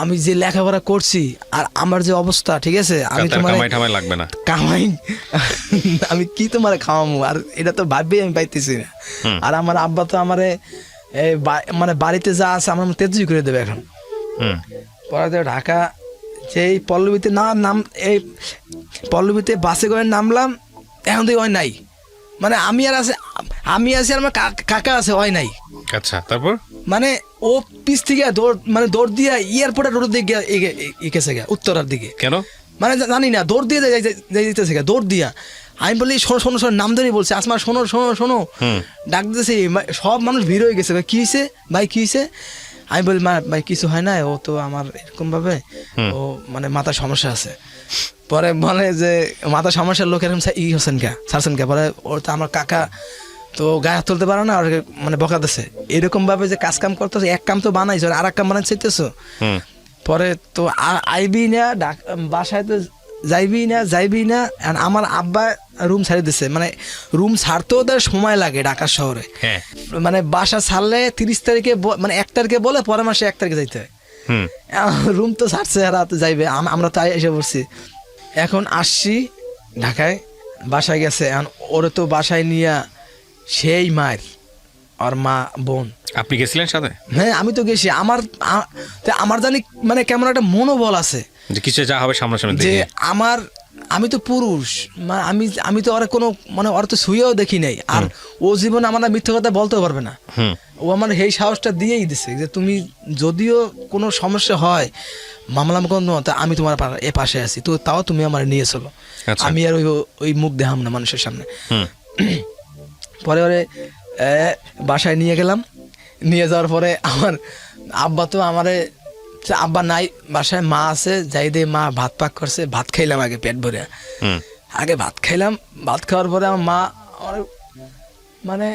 আমি যে লেখাপড়া করছি আর আমার যে অবস্থা, ঠিক আছে, আমি তোমার লাগবে না কামাই আমি কি তোমার খাওয়ামো, আর এটা তো ভাববেই আমি পাইতেছি না। আর আমার আব্বা তো আমারে মানে বাড়িতে যা আছে আমার তেজি করে দেবে এখন। পরে ঢাকা যেই পল্লবীতে এই পল্লবীতে বাসে করে নামলাম, এখন তো ওই নাই, মানে আমি আছি আর আমার কাকা আছে, ওই নাই। আচ্ছা তারপর মানে ও পিছ থেকে দৌড় দিয়া এয়ারপোর্টের রোড দিকে গেছে উত্তরার দিকে, কেন মানে জানি না, দৌড় দিয়ে যাইতেছে দৌড় দিয়া। আমি বলি শোনো নাম ধরে বলছে, আসমা শোনো ডাক দিতেছে, সব মানুষ ভিড় হয়ে গেছে, কি হয়েছে ভাই, কি হয়েছে? আমি বলি ভাই কিছু হয় না, ও তো আমার এরকম ভাবে ও মানে মাথার সমস্যা আছে। পরে বলে যে মাথার সমস্যার লোক এরকম হচ্ছেন ছাড়ছেন পরে ওর তো আমার কাকা তো গায়ে তুলতে পারে না, আর মানে বকা দিচ্ছে এরকম ভাবে যে কাজ কাম করতেছে, এক কাম তো বানাইছো আর এক কাম বানাই চাইতেছো। পরে তো আইবি না বাসায়, তো যাইবি না। আমার আব্বা রুম ছাড়িয়ে দিচ্ছে, মানে রুম ছাড়তেও ওদের সময় লাগে ঢাকা শহরে, মানে বাসা ছাড়লে 30 তারিখে মানে 1 তারিখে বলে পরের মাসে 1 তারিখে যাইতে হয়। রুম তো ছাড়ছে, এরা তো যাইবে, আমরা তো এসে পড়ছি। এখন আসছি ঢাকায়, বাসায় গেছে, এখন ওরে তো বাসায় নিয়ে সেই মায়ের আর মা বোন। আপনি গেছিলেন সাথে? হ্যাঁ আমি তো গেছি, আমার জানি মানে কেমন একটা মনোবল আছে যে কিছু যা হবে সামনাসামনি, যে আমি তো পুরুষ, আমি তো ওর কোনো মানে ওর তো শুয়েও দেখি নাই, আর ও জীবনে আমার মিথ্যে কথা বলতেও পারবে না। ও আমার এই সাহসটা দিয়েই দিছে যে তুমি যদিও কোনো সমস্যা হয় মামলা মোকদ্দমা, আমি তোমার পাশে আছি, তো তাও তুমি আমার নিয়ে চলো, আমি আর ওই মুখ দেখাম না মানুষের সামনে। পরে বাসায় নিয়ে গেলাম, নিয়ে যাওয়ার পরে আমার আব্বা তো আব্বা নাই বাসায়, মা আছে, যাই দিয়ে মা ভাত পাক করছে, ভাত খাইলাম আগে পেট ভরে, ভাত খাইলাম, ভাত খাওয়ার পরে আমার মা মানে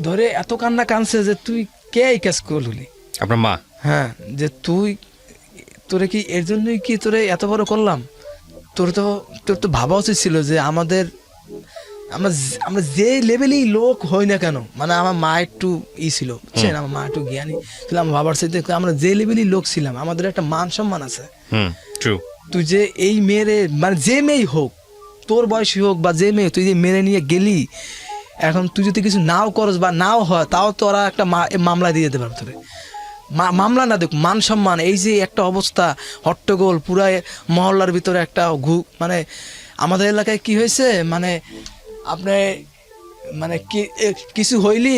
ধরে এত কান্না কানছে যে তুই কে এই কাজ করলি, আপনার মা? হ্যাঁ, যে তোরে কি এর জন্যই কি তোরে এত বড় করলাম, তোর তো ভাবা উচিত ছিল যে আমরা যে লেভেলেই লোক হই না কেন, মানে আমার মা একটু ছিল বুঝছেন, আমার মা একটু জ্ঞানী ছিল, আমার বাবার সাথে আমরা যে লেভেলেই লোক ছিলাম, আমাদের একটা মান সম্মান আছে। তুই যে এই মেয়েরে মানে যে মেয়ে হোক, তোর বয়সী হোক বা যে মেয়ে, তুই যে মেরে নিয়ে গেলি, এখন তুই যদি কিছু নাও করস বা নাও হয়, তাও তো ওরা একটা মামলা দিয়ে যেতে পারবে তোরে, মামলা না দেখ মান সম্মান। এই যে একটা অবস্থা হট্টগোল পুরা মহল্লার ভিতরে একটা মানে আমাদের এলাকায় কি হয়েছে, মানে আপনি মানে কিছু হইলি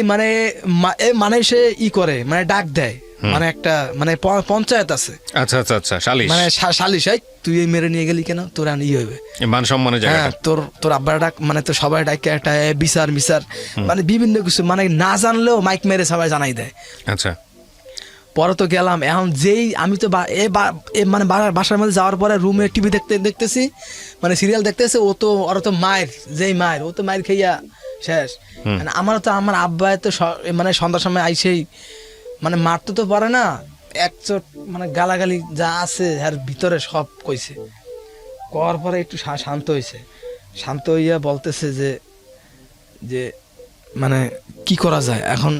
মানে সে করে মানে ডাক দেয়, মানে একটা মানে পঞ্চায়েত আছে, আচ্ছা আচ্ছা আচ্ছা, সালিশ, মানে সালিশ, তুই এই মেরে নিয়ে গেলি কেন, তোর ই হবে মান সম্মানের জায়গা। হ্যাঁ, তোর আব্বার ডাক, মানে তোর সবাই ডাকে একটা বিচার মানে বিভিন্ন কিছু, মানে না জানলেও মাইক মেরে সবাই জানাই দেয়। আচ্ছা, পরে তো গেলাম, এখন যেই আমি তো মানে বাসার মধ্যে যাওয়ার পরে রুমে টিভি দেখতেছি, মানে সিরিয়াল দেখতেছে, ওরা তো মায়ের ও তো মায়ের খেইয়া শেষ। মানে আমার আব্বা তো মানে সন্ধ্যার সময় আইসেই মানে মারতে তো পারে না, একচোট মানে গালাগালি যা আছে আর ভিতরে সব কইছে। করার পরে একটু শান্ত হয়েছে, শান্ত হইয়া বলতেছে যে মানে কি করা যায় এখন,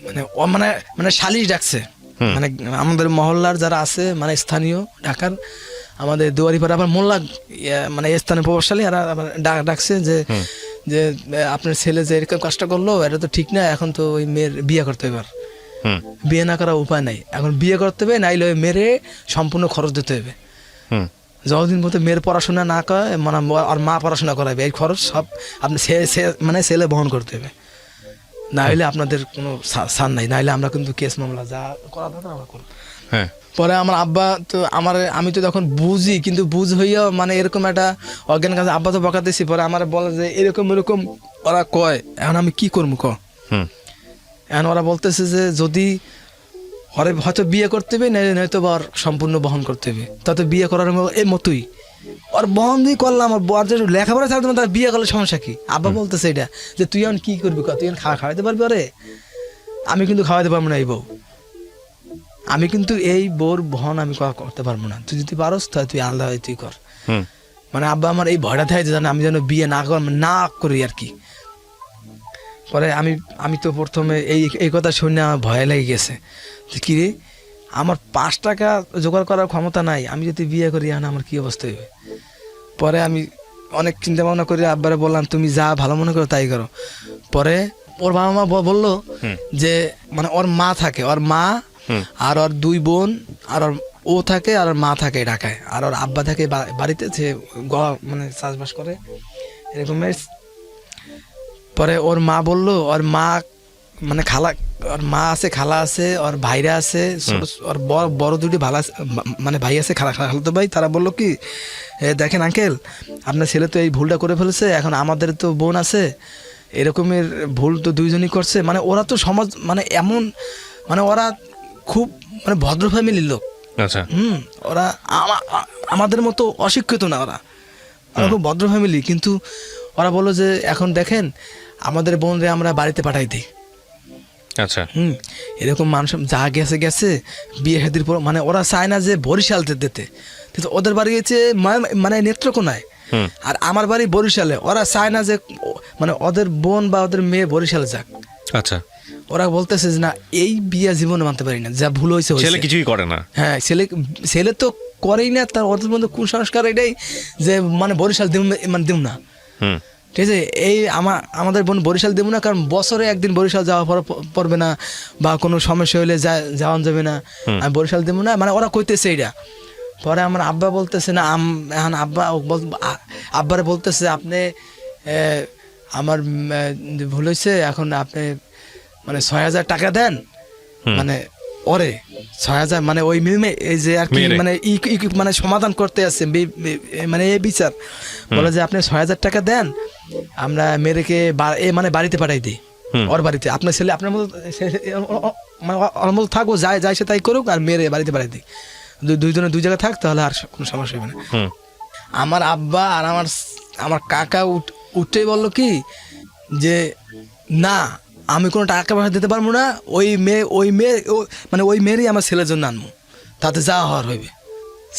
মানে মানে মানে সালিশ ডাকছে, মানে আমাদের মহল্লার যারা আছে, মানে স্থানীয় ঢাকার আমাদের দুয়ারিপাড়া আবার মোল্লা, মানে স্থানীয় প্রভাবশালী আর ডাকছে যে আপনার ছেলে যে এরকম কাজটা করলো, এটা তো ঠিক না, এখন তো ওই মেয়ের বিয়ে করতে হবে, বিয়ে না করার উপায় নাই, এখন বিয়ে করতে হবে, নাইলে ওই মেয়েরে সম্পূর্ণ খরচ দিতে হবে। যতদিন পর্যন্ত মেয়ের পড়াশোনা না করে, মানে আর মা পড়াশোনা করাবে, এই খরচ সব আপনি মানে ছেলে বহন করতে হবে, না হলে আপনাদের কোনো সান নাই, না হলে আমরা কিন্তু কেস মামলা যা করা দরকার আমরা করব। পরে আমার আব্বা তো আমি তো তখন বুঝি, কিন্তু বুঝ হইয়া মানে এরকম একটা অজ্ঞান কাছে আব্বা তো বকাতেছি, পরে আমার বলে যে এরকম ওরা কয়, এখন আমি কি করবো এখন ওরা বলতেছে যে যদি ওরে হয়তো বিয়ে করতে হবে, নয়তো আর সম্পূর্ণ বহন করতে হবে, তাতে বিয়ে করার এই মতোই ওর বহন দিয়ে করলাম, আর যে লেখাপড়া থাকতো না, তার বিয়ে করলে সমস্যা কি? আব্বা বলতেছে এটা যে তুই এখন কি করবি, তুই এখন খাওয়াইতে পারবি? আরে আমি কিন্তু খাওয়াইতে পারবো না এই বউ, আমি কিন্তু এই বউর বহন আমি করতে পারবো না, তুই যদি পারস তাহলে তুই আলাদা হয় তুই কর। মানে আব্বা আমার এই ভয়টা থাকে যে আমি যেন বিয়ে না করি আর কি। পরে আমি তো প্রথমে এই কথা শুনে আমার ভয় লেগে গেছে যে কি রে, আমার 5 টাকা জোগাড় করার ক্ষমতা নাই, আমি যদি বিয়ে করি এখন আমার কি অবস্থা হবে। পরে আমি অনেক চিন্তা ভাবনা করে আব্বারে বললাম তুমি যা ভালো মনে করো তাই করো। পরে ওর বাবা মা বললো যে মানে ওর মা থাকে, ওর মা আর ওর 2 বোন আর ও থাকে, আর ওর মা থাকে ঢাকায়, আর ওর আব্বা থাকে বাড়িতে, যে মানে চাষবাস করে এরকম। পরে ওর মা বললো, ওর মা মানে ওর মা আছে, খালা আছে, ওর ভাইরা আছে, ওর বড় 2টি ভালো আছে, মানে ভাই আছে, খালাতো ভাই, তারা বললো কি দেখেন আঙ্কেল, আপনার ছেলে তো এই ভুলটা করে ফেলেছে, এখন আমাদের তো বোন আছে, এরকমের ভুল তো 2জনই করছে, মানে ওরা তো সমাজ মানে এমন, মানে ওরা খুব মানে ভদ্র ফ্যামিলির লোক। আচ্ছা, ওরা আমাদের মতো অশিক্ষিত না, ওরা খুব ভদ্র ফ্যামিলি, কিন্তু ওরা বললো যে এখন দেখেন আমাদের বোনরে আমরা বাড়িতে পাঠাই দিই। আচ্ছা, এরকম মানুষ যা গেছে বিয়ে শাদীর পর, মানে ওরা চায় না যে বরিশাল দিতে, ওদের বাড়ি হচ্ছে মানে নেত্রকোনায়, আর আমার বাড়ি বরিশালে, ওরা চায় না যে মানে ওদের বোন বা ওদের মেয়ে বরিশালে যাক। আচ্ছা, ওরা বলতেছে যে না, এই বিয়ে জীবনে মানতে পারি না, যা ভুল হয়েছে। ছেলে কিছুই করে না, হ্যাঁ ছেলে তো করেই না, তার ওদের মধ্যে কুসংস্কার এটাই যে মানে বরিশাল মানে দিব না। ঠিক আছে, এই আমাদের বোন বরিশাল দেবো না, কারণ বছরে একদিন বরিশাল যাওয়া পড়বে না, বা কোনো সমস্যা হলে যাওয়া যাবে না, আমি বরিশাল দেবো না, মানে ওরা কইতেছে এইটা। পরে আমার আব্বা বলতেছে না, এখন আব্বারে বলতেছে আপনি আমার ভুল হয়েছে, এখন আপনি মানে 6,000 টাকা দেন, মানে ওরে 6,000, মানে ওই এই যে আর কি মানে মানে সমাধান করতে আসছে, মানে এই বিচার বলে যে আপনি 6,000 টাকা দেন, আমরা মেয়েকে মানে বাড়িতে পাঠাই দিই, ওর বাড়িতে, আপনার ছেলে আপনার মতো মানে ওর মতো থাকবো, যাই সে তাই করুক, আর মেয়েরে বাড়িতে পাঠাই দিই, 2জনে 2 জায়গায় থাক, তাহলে আর কোনো সমস্যা হবে না। আমার আব্বা আর আমার কাকা উঠেই বললো কি যে না, আমি কোনো টাকা পয়সা দিতে পারবো না, ওই মেয়ে মানে ওই মেয়েরই আমার ছেলের জন্য আনবো, তাতে যা হওয়ার হইবে,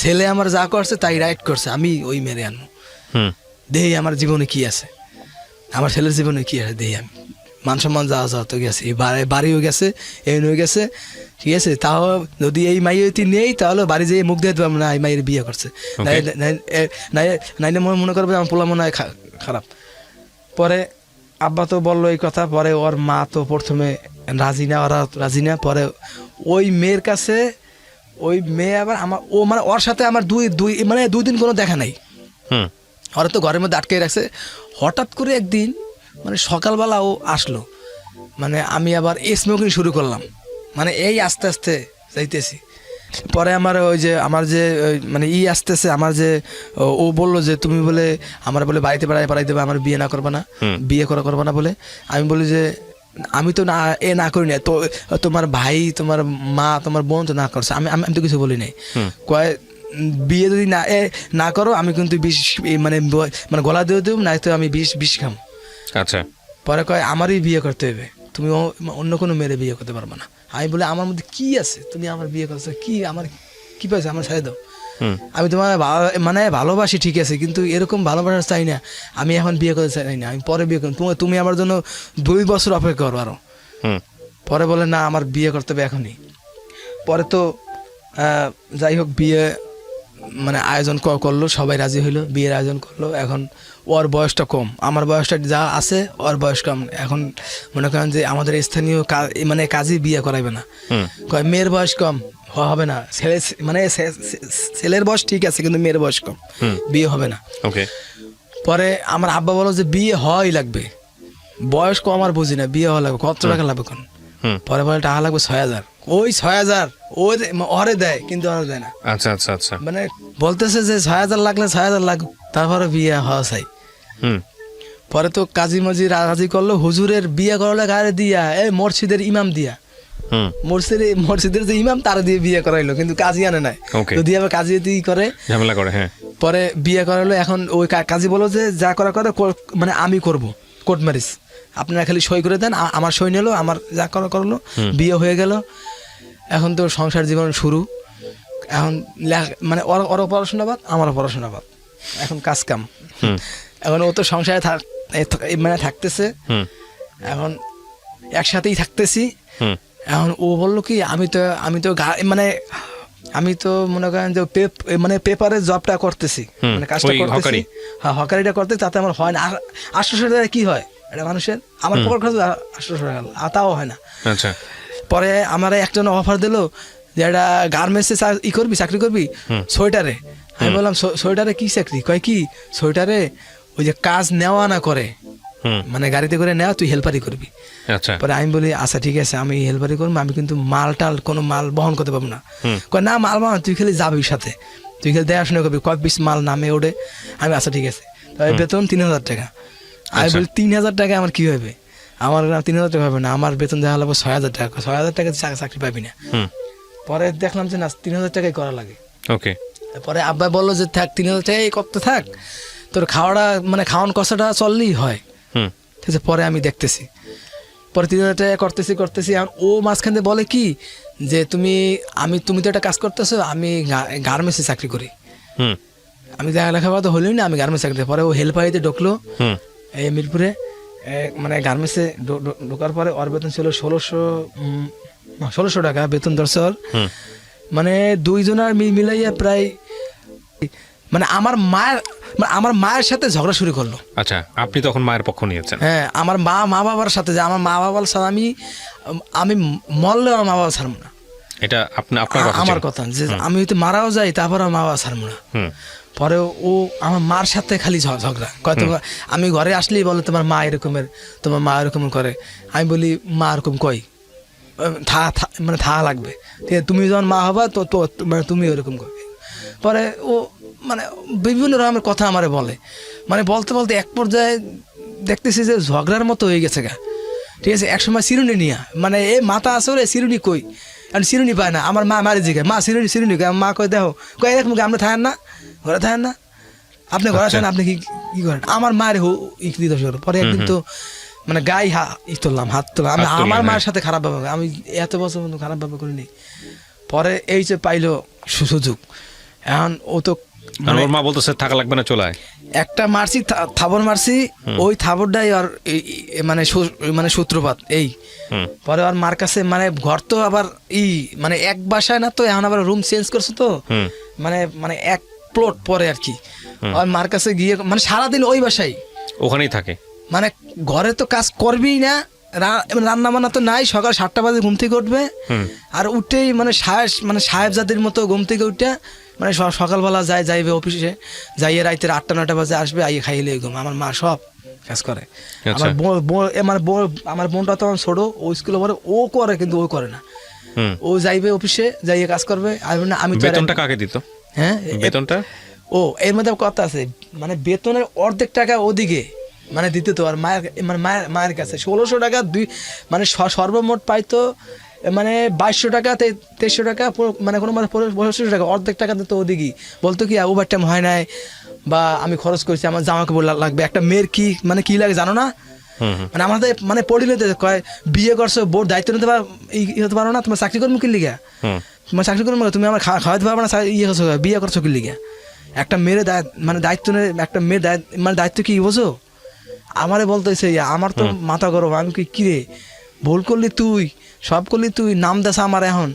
ছেলে আমার যা করছে তাই রাইট করছে, আমি ওই মেয়েরে আনবো, দেহি আমার জীবনে কি আছে, আমার ছেলের জীবনে কি আছে, দেহি আমি মান সম্মান যাওয়া তো গেছে, বাড়িও গেছে, এই হয়ে গেছে, ঠিক আছে, তাও যদি এই মাইয়েটি নেই তাহলে বাড়ি যেয়ে মুখ দিয়ে পারবো না এই মাইয়ের বিয়ে করছে, নাইলে মনে করবে আমার পোলা মনে হয় খারাপ। পরে আব্বা তো বললো এই কথা, পরে ওর মা তো প্রথমে ওরা রাজি না, পরে ওই মেয়ের কাছে ওই মেয়ে আবার মানে ওর সাথে আমার মানে 2 দিন কোনো দেখা নাই, ওরা তো ঘরের মধ্যে আটকে রাখছে। হঠাৎ করে একদিন মানে সকালবেলা ও আসলো, মানে আমি আবার স্মোকিং শুরু করলাম, মানে এই আস্তে আস্তে যাইতেছি। পরে আমার ওই যে আমার যে মানে আসতেছে আমার যে ও বললো যে তুমি বলে আমার বলে বাড়িতে পাড়াই দেবে, আমার বিয়ে না করবে না, বিয়ে করবে না বলে। আমি বলি যে আমি তো না না করি না, তো তোমার ভাই তোমার মা তোমার বোন তো না করছে, আমি আমি তো কিছু বলি নাই। কয় বিয়ে যদি না করো আমি কিন্তু বিষ মানে মানে গলা দিয়ে দেব, না তো আমি বিষ খাম। আচ্ছা। পরে কয় আমারই বিয়ে করতে হবে, তুমি অন্য কোনো মেয়ের বিয়ে করতে পারবে না। আমি বলি আমার মধ্যে কি আছে, তুমি আমার বিয়ে করছো, কি আমার কি পাইছে, আমার ছেড়ে দাও। আমি তোমার মানে ভালোবাসি ঠিক আছে, কিন্তু এরকম ভালোবাসা চাই না, আমি এখন বিয়ে করতে চাই না, আমি পরে বিয়ে করবো, তুমি আমার জন্য 2 বছর অপেক্ষা করো আরো। পরে বলে না আমার বিয়ে করতে হবে এখনই। পরে তো যাই হোক বিয়ে মানে আয়োজন করলো, সবাই রাজি হইলো, বিয়ের আয়োজন করলো। এখন ওর বয়সটা কম, আমার বয়সটা যা আছে ওর বয়স কম। এখন মনে করেন যে আমাদের স্থানীয় মানে কাজী বিয়ে করাইবে না, কয় মেয়ের বয়স কম হবে না, ছেলে মানে ছেলের বয়স ঠিক আছে কিন্তু মেয়ের বয়স কম, বিয়ে হবে না। পরে আমার আব্বা বলো যে বিয়ে হওয়াই লাগবে, বয়স কম আর বুঝি না, বিয়ে হওয়া লাগবে, কত টাকা লাগবে কোন? পরে বলে টাকা লাগবে 6,000। ওই 6,000 ওরে দেয় কিন্তু ওরা দেয় না। আচ্ছা আচ্ছা আচ্ছা। মানে বলতেছে যে 6,000 লাগলে 6,000 লাগুক, তারপরে বিয়ে হওয়া চাই। পরে তো কাজী মাজি রাজি করলো, হুজুরের বিয়ে করলে গায়ে দিয়া এই মসজিদের ইমাম দিয়া, মসজিদের যে ইমাম তার দিয়ে বিয়ে করাইলো, কিন্তু কাজী আনে নাই, যদি আবার কাজী করে ঝামেলা করে। হ্যাঁ। পরে বিয়ে করাইলো। এখন ওই কাজী বলো যে যা করে মানে আমি করব কোর্ট ম্যারেজ, আপনারা খালি সই করে দেন, আমার সই নিলো, আমার যা করলো, বিয়ে হয়ে গেল। এখন তো সংসার জীবন শুরু। এখন মানে ওরও পড়াশোনা বাদ, আমারও পড়াশোনা বাদ, এখন কাজ কাম। এখন ও তো সংসারে মানে থাকতেছে, এখন একসাথেই থাকতেছি। এখন ও বললো কি আমি তো মানে আমি তো মনে করেন যে মানে পেপারের জবটা করতেছি, মানে কাজটা করতেছি, হ্যাঁ হকারিটা করতে, তাতে আমার হয় না। আর 800 টাকা কি হয় এটা মানুষের, আমার পকেট খরচ 800 টাকা, তাও হয় না। আচ্ছা। পরে আমার একজন অফার দিল যে একটা গার্মেন্টসে চাকরি করবি সোয়েটারে। আমি বললাম সোয়েটারে কি চাকরি? কয় কি সোয়েটারে ওই যে কাজ নেওয়া না করে, মানে গাড়িতে করে নেওয়া, তুই হেল্পারি করবি। আচ্ছা। পরে আমি বলি আচ্ছা ঠিক আছে আমি হেল্পারি করবো, আমি কিন্তু কোনো মাল বহন করতে পারবো না। কয় না মাল বহন তুই খালি যাবি সাথে, তুই খালি দেখাশোনা করবি, কয় পিস মাল নামে ওঠে। আমি আচ্ছা ঠিক আছে। তবে বেতন 3,000 টাকা। আমি বলি 3,000 টাকা আমার কি হবে? আমার 3,000 টাকা হবে না, আমার বেতন দেখা লাগবে 6,000 টাকা। 6,000 টাকা চাকরি পাবি না। পরে দেখলাম যে না 3,000 টাকাই করা লাগে। ওকে। পরে আব্বা বললো যে থাক 3,000 টাকাই করতে থাক, তোর খাওয়াটা মানে খাওয়ান কষাটা চললেই হয়। ঠিক আছে। পরে আমি দেখতেছি, পরে 3,000 টাকা করতেছি। আর ও মাঝখান দিয়ে বলে কি যে তুমি তো একটা কাজ করতেছো, আমি গার্মেন্টসে চাকরি করি। আমি লেখাপড়া তো হলোই না, আমি গার্মেন্টস চাকরি। পরে ও হেল্পারিতে ঢুকলো এই মিরপুরে, মানে গার্মেন্টসে ঢোকার পরে ওর বেতন ছিল 1,600 টাকা বেতন ধরছে ওর। মানে দুইজনের মিলাইয়া প্রায় মানে আমার মায়ের সাথে ঝগড়া শুরু করলো। আচ্ছা, আপনি তখন মায়ের পক্ষ নিয়েছেন? হ্যাঁ, আমার মা বাবার সাথে, যে আমার মা বাবার সাথে আমি মরলে আমার মা বাবা ছাড়বো না, এটা আপনার কথা, আমার কথা, যে আমি যদি মারাও যাই তারপর আমার মা বাবা ছাড়বো না। পরে ও আমার মার সাথে খালি ঝগড়া কয়, আমি ঘরে আসলেই বলে তোমার মা এরকম করে। আমি বলি মা এরকম কই, মানে থা লাগবে, ঠিক আছে, তুমি যখন মা হবা তো মানে তুমি ওরকম করবে। পরে ও মানে বিভিন্ন রকমের কথা আমারে বলে, মানে বলতে এক পর্যায়ে দেখতেছি যে ঝগড়ার মতো হয়ে গেছে গা। ঠিক আছে। একসময় চিরুনি নিয়া মানে এ মাথা আসলে চিরুনি কই, কারণ চিরুনি পায় না। আমার মা মারি জিগায় মা চিরুনি কয়, মা কয় দেখো, কয় এরকম আপনি থাকেন না, ঘরে থাকেন না, আপনি ঘরে থাকেন, আপনি কি করেন? আমার মায়ের পরে একদিন তো মানে গায়ে হাত তোলাম, আমি আমার মায়ের সাথে খারাপ ভাবে, আমি এত বছর খারাপ ভাবে করিনি। পরে এই যে পাইলো সুযোগ, এখন ও তো ওর মা বলতেছে থাকা লাগবে না, চলে আয়। একটা মারছি, থাবর মারছি, ওই থাবরটাই আর মানে সূত্রপাত এই। পরে আর মার কাছে মানে ঘর তো আবার মানে এক বাসায় না, তো এখন আবার রুম চেঞ্জ করছে তো, মানে এক প্লট পরে আর কি। আর মার কাছে গিয়ে মানে সারাদিন ওই বাসায় ওখানেই থাকে, মানে ঘরে তো কাজ করবেই না, রান্না বান্না তো নাই, সকাল 7টা বাজে ঘুম থেকে উঠবে, আর উঠেই মানে সাহেবজাদের মতো ঘুম থেকে উঠে মানে সকালবেলা যাইবে অফিসে, যাইয়ে রাইতে 8টা-9টা বাজে আসবে, আইয়ে খাইলে ঘুম। আমার মা সব কাজ করে। আমার বোনটা তো ছোট, ও স্কুলে পড়ে, ও করে কিন্তু ও করে না। ও যাইবে অফিসে যাইয়ে কাজ করবে, আমি তো বেতনটা কাকে দিত? হ্যাঁ বেতনটা ও এর মধ্যে কথা আছে, মানে বেতনের অর্ধেক টাকা ওদিকে মানে দিতে তো, আর মায়ের মানে মায়ের কাছে 1600 টাকা মানে সর্বমোট পাইতো মানে 2200 টাকা 2300 টাকা, মানে কোনো মানে 2500 টাকা, অর্ধেক টাকা দিত ওদিকে। বলতো কি ওভার টাইম হয় নাই বা আমি খরচ করছি, আমার জামা কাপড় লাগবে। একটা মেয়ের কি মানে কি লাগে জানো না, মানে আমাদের মানে পড়িলে কয় বিয়ে করছো বোর্ড দায়িত্ব নিতে হতে পারো না, তোমার চাকরি করবো কি লিগা, তোমার চাকরি করবো তুমি আমার খাওয়াতে পারবে না, বিয়ে করছো কি লিগা। একটা মেয়ের মানে দায়িত্ব নেই, একটা মেয়ের মানে দায়িত্ব কি বোঝো। আমারে বলতেছে আমার তো মাথা গরম, আমি কি কিরে ভুল করলি তুই, সব করলি তুই, নাম দেশ আমার এখন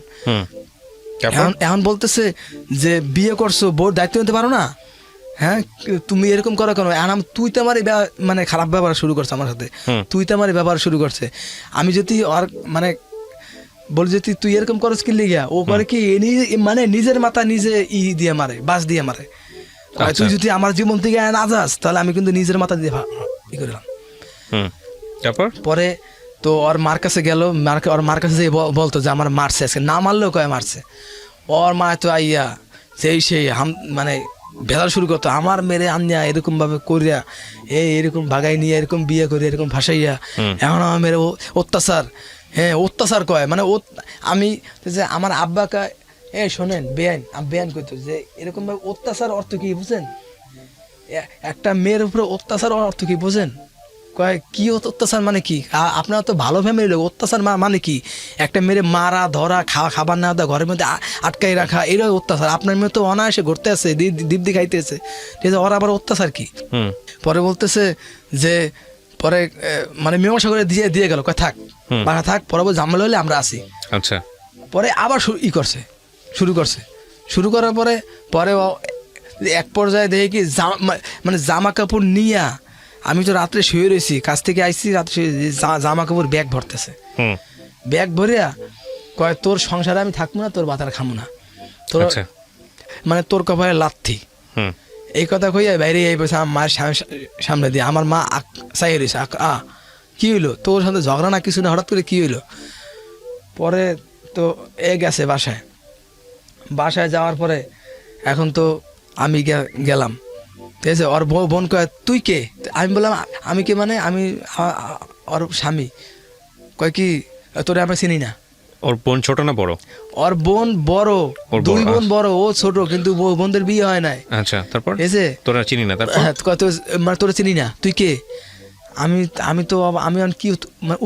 এখন বলতেছে যে বিয়ে করছো বোর্ড দায়িত্ব নিতে পারো না, হ্যাঁ তুমি এরকম করো কেন। তুই তো আমার মানে খারাপ ব্যবহার শুরু করছে আমার সাথে, তুই তো আমার ব্যবহার শুরু করছে। আমি যদি আর মানে বল যে তুই এরকম করছ কি লিগা, ও করে কি মানে নিজের মাথা নিজে দিয়ে মারে, বাস দিয়ে মারে। তুই যদি আমার জীবন থেকে না যাস তাহলে আমি কিন্তু নিজের মাথা দিয়ে ই করলাম। তারপর পরে তো ওর মার কাছে গেল, ওর মার কাছে যে বলতো যে আমার মারছে, আজকে না মারলেও কয় মারছে। ওর মা তো আইয়া সেই মানে ভেজাল শুরু করতো, আমার মেরে আনিয়া এরকম ভাবে করিয়া এরকম ভাগাই নিয়ে এরকম বিয়ে করে এরকম ভাসাইয়া এখন আমার মেরে অত্যাচার, হ্যাঁ অত্যাচার কয়। মানে আমি যে আমার আব্বা কয় শোনেন বেআইন করতো যে এরকম ভাবে অত্যাচার অর্থ কি বুঝেন, একটা মেয়ের উপরে অত্যাচার অর্থ কি বুঝেন, কয় কি অত্যাচার মানে কি, আপনারা তো ভালো ফ্যামিলি লোক, অত্যাচার মানে কি, একটা মেয়ের মারা ধরা খাবার না দেওয়া, ঘরের মধ্যে আটকাই রাখা, এরাই অত্যাচার। আপনার মেয়ে তো অনায়াসে ঘুরতে আছে, দীপ্তি খাইতেছে, ঠিক আছে, ওরা আবার অত্যাচার কি। পরে বলতেছে যে পরে মানে মীমাংসা করে দিয়ে গেল, কয় থাক বাসা থাক, পরে ঝামেলা হলে আমরা আসি। আচ্ছা পরে আবার শুরু করার পরে এক পর্যায়ে দেখি কি মানে জামা কাপড় নিয়া, আমি তো রাত্রে শুয়ে রয়েছি, কাছ থেকে আইসি, রাত্রে জামা কাপড় ব্যাগ ভরতেছে, ব্যাগ ভরিয়া কয় তোর সংসারে আমি থাকবো না, তোর বাতার খামো না, তোর মানে তোর কপালে লাথি। এই কথা কইয়া বাইরে এই বসে আমার মায়ের সামনে দিয়ে, আমার মা চাই রয়েছে, কি হইলো তোর সাথে ঝগড়া না কিছু না, হঠাৎ করে কি হইলো। পরে তো গেছে বাসায় যাওয়ার পরে এখন তো আমি গেলাম, ঠিক আছে। ওর বোন কয় তুই কে, আমি বললাম আমি কে মানে আমি ওর স্বামী। কয় কি তোরে আমরা চিনি না। ওর বোন ছোট না বড়? ওর বোন বড়, দুই বোন বড়, ও ছোট, কিন্তু বোনদের বিয়ে হয় নাই। আচ্ছা তারপর এসে তোরা চিনি না, তারপর মানে তোরা চিনি না, তুই কে। আমি তো আমি কি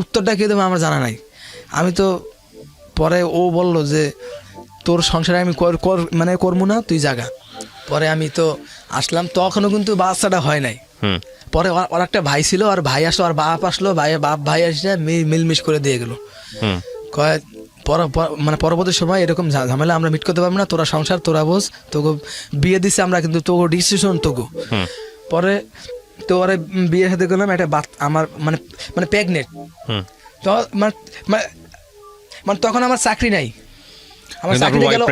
উত্তরটা কে দেবো আমার জানা নাই। আমি তো পরে ও বলল যে তোর সংসারে আমি মানে করবো না, তুই জাগা। পরে আমি তো আসলাম, তখনও কিন্তু বাচ্চাটা হয় নাই। পরে ওর একটা ভাই ছিল, আর ভাই আসলো, আর বাপ আসলো, ভাই আসলে মিলমিশ করে দিয়ে গেল, কয় মানে পরবর্তী সময় এরকম ঝামেলা আমরা মিট করতে পারবো না, তোরা সংসার তোরা বোঝ, তোকে বিয়ে দিচ্ছে আমরা, কিন্তু তোকে ডিসিশন তোকে। পরে তো ওরা বিয়ে সাথে গেলাম, একটা আমার মানে মানে প্রেগনেন্ট, তো মানে তখন আমার চাকরি নাই, আমার চাকরিটা গেল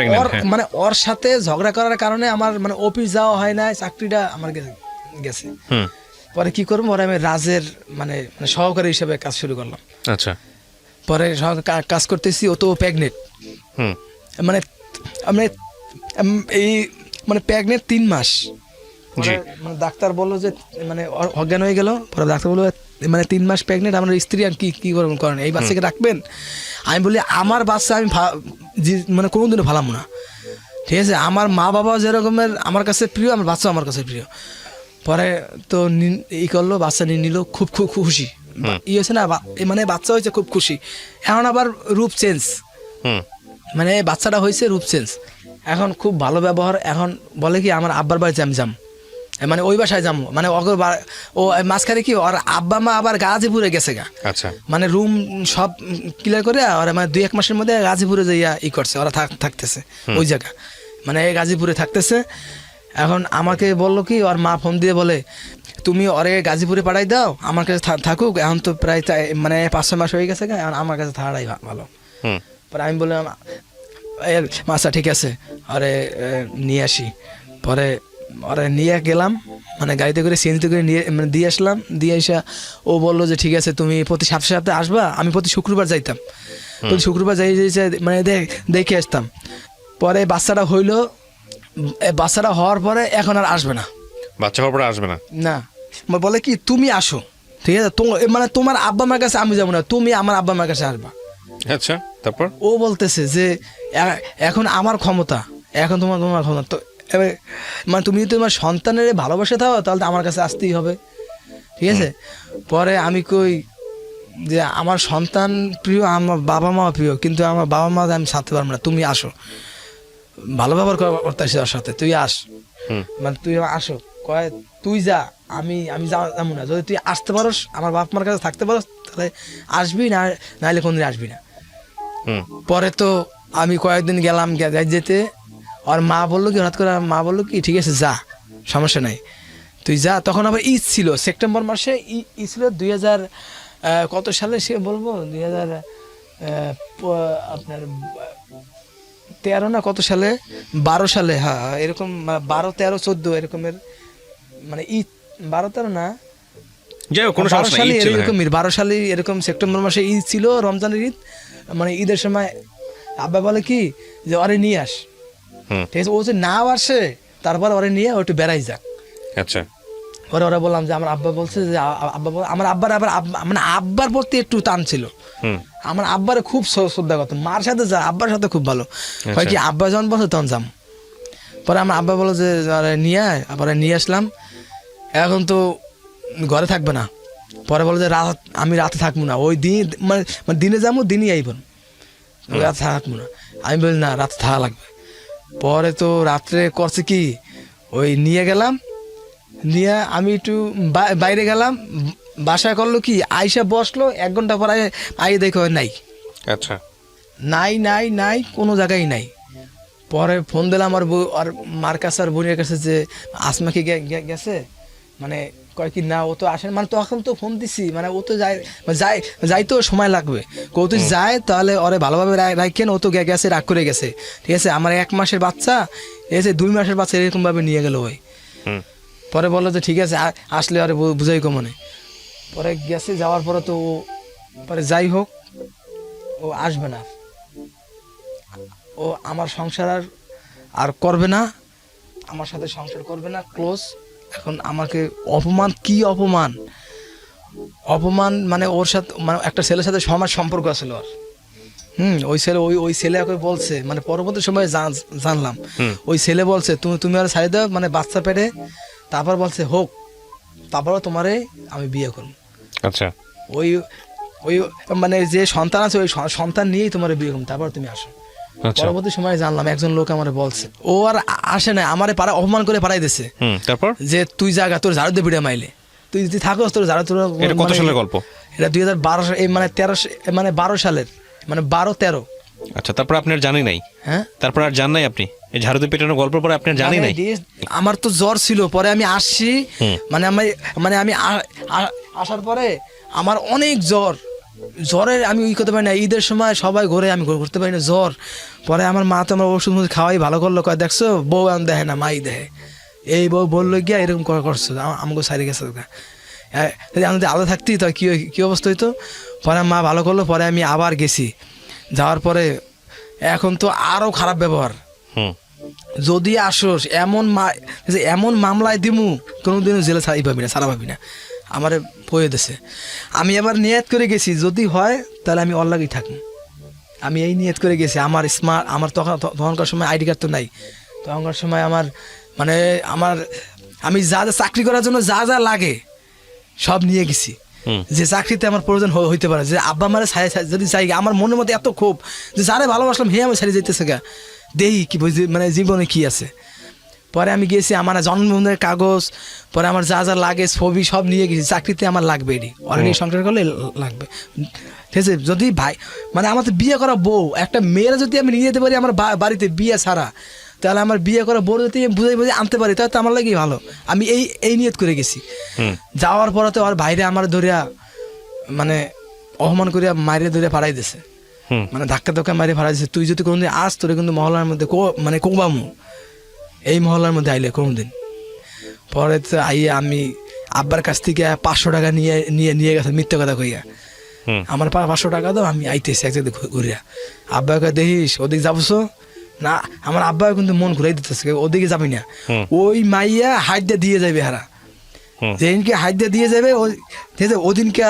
মানে ওর সাথে ঝগড়া করার কারণে আমার মানে অফিস যাওয়া হয় না, চাকরিটা আমার গেছে। পরে কি করবো, ওরা আমি রাজের মানে সহকারী হিসেবে কাজ শুরু করলাম। আচ্ছা পরে কাজ করতেছি, ও তো প্রেগনেন্ট, মানে এই মানে প্রেগনেন্ট 3 মাস। মানে ডাক্তার বললো যে মানে অজ্ঞান হয়ে গেল। পরে ডাক্তার বললো মানে 3 মাস প্রেগনেন্ট, আমার স্ত্রী আর কি করেন, এই বাচ্চাকে রাখবেন। আমি বলি আমার বাচ্চা আমি মানে কোনোদিনও ভালাম না, ঠিক আছে। আমার মা বাবা যেরকমের আমার কাছে প্রিয়, আমার বাচ্চা আমার কাছে প্রিয়। পরে তো করলো, বাচ্চা নিয়ে নিল, খুব খুশি হয়েছে না, মানে বাচ্চা হয়েছে, খুব খুশি। এখন আবার রূপ চেঞ্জ, মানে বাচ্চাটা হয়েছে রূপ চেঞ্জ, এখন খুব ভালো ব্যবহার। এখন বলে কি আমার আব্বার বাড়িতে আমি যাম, মানে ওই বাসায় যাবো, মানে ও মাঝখানে কি ওর আব্বা মা আবার গাজীপুরে গেছে গা। আচ্ছা মানে রুম সব ক্লিয়ার করে ওরা মানে 2-1 মাসের মধ্যে গাজীপুরে যাইয়া করছে, ওরা থাকতেছে ওই জায়গা, মানে গাজীপুরে থাকতেছে। এখন আমাকে বললো কি, ওর মা ফোন দিয়ে বলে তুমি ওরে গাজীপুরে পাঠাই দাও, আমার কাছে থাকুক, এখন তো প্রায় মানে 5-6 মাস হয়ে গেছে, এখন আমার কাছে থাকাটাই ভালো। পরে আমি বললাম আচ্ছা ঠিক আছে, আরে নিয়ে আসি। পরে ওরা নিয়ে গেলাম, মানে গাড়িতে করে সিএনজিতে করে নিয়ে মানে দিয়ে আসলাম। দিয়ে এসে ও বললো যে ঠিক আছে তুমি প্রতি সপ্তাহে আসবা। আমি প্রতি শুক্রবার যাইতাম, প্রতি শুক্রবার যাই মানে দেখে আসতাম। পরে বাচ্চাটা হইলো, বাচ্চাটা হওয়ার পরে এখন আর আসবে না। বাচ্চা হওয়ার পরে আসবে না? না, বলে কি তুমি আসো, ঠিক আছে, মানে তোমার আব্বা মার কাছে আমি যাবো না, তুমি আমার আব্বা মার কাছে আসবা। আচ্ছা, তারপর ও বলতেছে যে এখন আমার ক্ষমতা, এখন তোমার ক্ষমতা, তো এবার মানে তুমি যদি তোমার সন্তানের ভালোবাসা থাও তাহলে তো আমার কাছে আসতেই হবে, ঠিক আছে। পরে আমি কই যে আমার সন্তান প্রিয়, আমার বাবা মা প্রিয়, কিন্তু আমার বাবা মা আমি সাথে পারবো না, তুমি আসো, ভালো ব্যবহার করতে আসি ওর সাথে, তুই আস, মানে তুই আসো, কয় তুই যা, আমি যাবো না, যদি তুই আসতে পারোস আমার বাপ মার কাছে থাকতে পারোস তাহলে আসবি, না নাহলে কোনদিন আসবি না। পরে তো আমি কয়েকদিন গেলাম, যেতে আর মা বললো কি, হঠাৎ করে মা বললো কি ঠিক আছে যা, সমস্যা নাই, তুই যা। তখন আবার ঈদ ছিল, সেপ্টেম্বর মাসে ঈদ ছিল 2000 কত সালে সে বলবো 2000 আপনার 13 না কত সালে, 12 সালে, হ্যাঁ এরকম 12, 13, 14 এরকমের মানে ঈদ, 12, 13 না, যাই হোক কোনো সমস্যা নেই, এরকম 12 সালে এরকম সেপ্টেম্বর মাসে ঈদ ছিল, রমজানের ঈদ, মানে ঈদের সময় আব্বা বলে কি যে ওরে নিয়ে আস, ঠিক আছে, ও যে না আসে তারপর ওরে নিয়ে ও একটু বেড়াই যাক। আচ্ছা, পরে ওরা বললাম যে আমার আব্বা বলছে যে আমার আব্বার আবার মানে আব্বার প্রতি একটু টান ছিল, আমার আব্বারে খুব শ্রদ্ধা করতো, মার সাথে যা আব্বার সাথে খুব ভালো হয়, কি আব্বা যখন বলছে তখন যাম। পরে আমার আব্বা বলো যে নিয়ে আয়, পরে নিয়ে আসলাম, এখন তো ঘরে থাকবে না, পরে বলো যে আমি রাতে থাকবো না, ওই দিন মানে দিনে যাবো দিনই আইব, রাতে থাকবো না। আমি বলি না, রাতে থাকা লাগবে। পরে তো রাত্রে করছে কি, ওই নিয়ে গেলাম, নিয়ে আমি একটু বাইরে গেলাম, বাসায় করলো কি আইসা বসলো, 1 ঘন্টা পর আই দেখো নাই। আচ্ছা, নাই নাই নাই, কোনো জায়গায় নাই। পরে ফোন দিলাম আর মার কাছে আর বোনের কাছে যে আসমা কি গেছে, মানে কয় কি না ও তো আসেন, মানে তখন তো ফোন দিছি, মানে ও তো যাইতেও সময় লাগবে, কেউ তো যায় তাহলে ওরে ভালোভাবে রাখেন, ও তো গেছে রাগ করে গেছে, ঠিক আছে, আমার 1 মাসের বাচ্চা, ঠিক আছে, 2 মাসের বাচ্চা এরকম ভাবে নিয়ে গেল ওই। পরে বললো যে ঠিক আছে আসলে আরে বুঝাই কমনে। পরে গেছে, যাওয়ার পরে তো ও পরে যাই হোক ও আসবে না, ও আমার সংসার আর করবে না, আমার সাথে সংসার করবে না, ক্লোজ। এখন আমাকে অপমান, কি অপমান, অপমান মানে ওর সাথে, মানে একটা ছেলের সাথে সমাজ সম্পর্ক আছিল ওর, ওই ছেলে ওই ছেলে ওকে বলছে, মানে পরবর্তী সময়ে জানলাম ওই ছেলে বলছে তুমি আর ছাড়ি দাও, মানে বাচ্চা পেটে, তারপর বলছে হোক, তারপরও তোমারে আমি বিয়ে করব। আচ্ছা, ওই ওই মানে যে সন্তান আছে ওই সন্তান নিয়েই তোমার বিয়ে করব, তারপর তুমি আসো। পরবর্তী সময় জানলাম একজন লোক আমার বলছে, ও আর আসে না, আমারে অপমান করে পাঠাই দিছে, তারপর যে তুই জায়গা তোর ঝাড়ু দিয়ে ভিড়ে মাইলে, তুই যদি থাকোস তোর ঝাড়ু তোর। এটা কত সালের গল্প? এটা 2012 মানে 13 মানে 12 সালের, মানে 12-13। আচ্ছা, তারপর আপনি আর জানি নাই? হ্যাঁ, তারপর আর জান নাই আপনি এই ঝাড়ুতে পেটানোর গল্প পরে আপনি আর জানি নাই? আমার তো জ্বর ছিল, পরে আমি আসছি, মানে আমি আসার পরে আমার অনেক জ্বরের আমি ওই করতে পারি না, ঈদের সময় সবাই ঘরে, আমি করতে পারি না, জ্বর। পরে আমার মা তো আমার ওষুধ খাওয়াই ভালো করলো, কয় দেখছো বউ আমি দেখে না মাই দেখে, এই বউ বললো গিয়া এরকম করছো, আমাকে সারি গেছে, আমি যদি আলাদা থাকতি তো কি অবস্থা হইতো। পরে মা ভালো করলো, পরে আমি আবার গেছি, যাওয়ার পরে এখন তো আরো খারাপ ব্যবহার, যদি আসোস এমন মামলায় দিমু কোনোদিনও জেলে ছাড়া পাবি না, আমারে পয়ে দিছে। আমি আবার নিয়ত করে গেছি যদি হয় তাহলে আমি অল্লাগই থাকবো, আমি এই নিয়ত করে গেছি। আমার তখনকার সময় আইডি কার্ড তো নাই, তখনকার সময় আমি যা চাকরি করার জন্য যা লাগে সব নিয়ে গেছি, যে চাকরিতে আমার প্রয়োজন হইতে পারে, যে আব্বা মারে যদি চাই, আমার মনের মধ্যে এত ক্ষোভ যে যারে ভালোবাসলাম হে আমি ছাড়িয়ে যেতেছে গা, দেই কি মানে জীবনে কি আছে। পরে আমি গিয়েছি, আমার জন্মদিনের কাগজ, পরে আমার যা লাগে ছবি সব নিয়ে গেছি, চাকরিতে আমার লাগবে, এটি অলরেডি সংসার করলে লাগবে, ঠিক আছে। যদি ভাই মানে আমার তো বিয়ে করা বউ, একটা মেয়েরা যদি আমি নিয়ে যেতে পারি আমার বাড়িতে বিয়ে ছাড়া, তাহলে আমার বিয়ে করা বউ যদি বুঝাই আনতে পারি তাহলে তো আমার লাগেই ভালো। আমি এই নিয়ত করে গেছি। যাওয়ার পরে তো আর বাইরে আমার ধরিয়া মানে অপমান করিয়া মাইরে ধরিয়া পাড়াই দিছে, মানে ধাক্কা মাইরে পাড়াই দিছে, তুই যদি কোনোদিন আস তোরে কিন্তু মহল্লার মধ্যে মানে কোবামু, এই মহল্লার মধ্যে আইলে কোনোদিন। পরে তো আইয়ে আমি আব্বার কাছ থেকে 500 টাকা নিয়ে গেছে মিথ্যে কথা কইয়া, আমার 500 টাকা দাও, আমি আইতেছি এক জায়গায় ঘুরিয়া। আব্বাকে দেখিস ওদিকে যাবছো না, আমার আব্বা কিন্তু মন ঘুরাই দিতেছে, ওদিকে যাবি না, ওই মাইয়া হাইট দিয়ে যাবে হারা, যেদিনকে হাইট দিয়ে যাবে ওদিনকে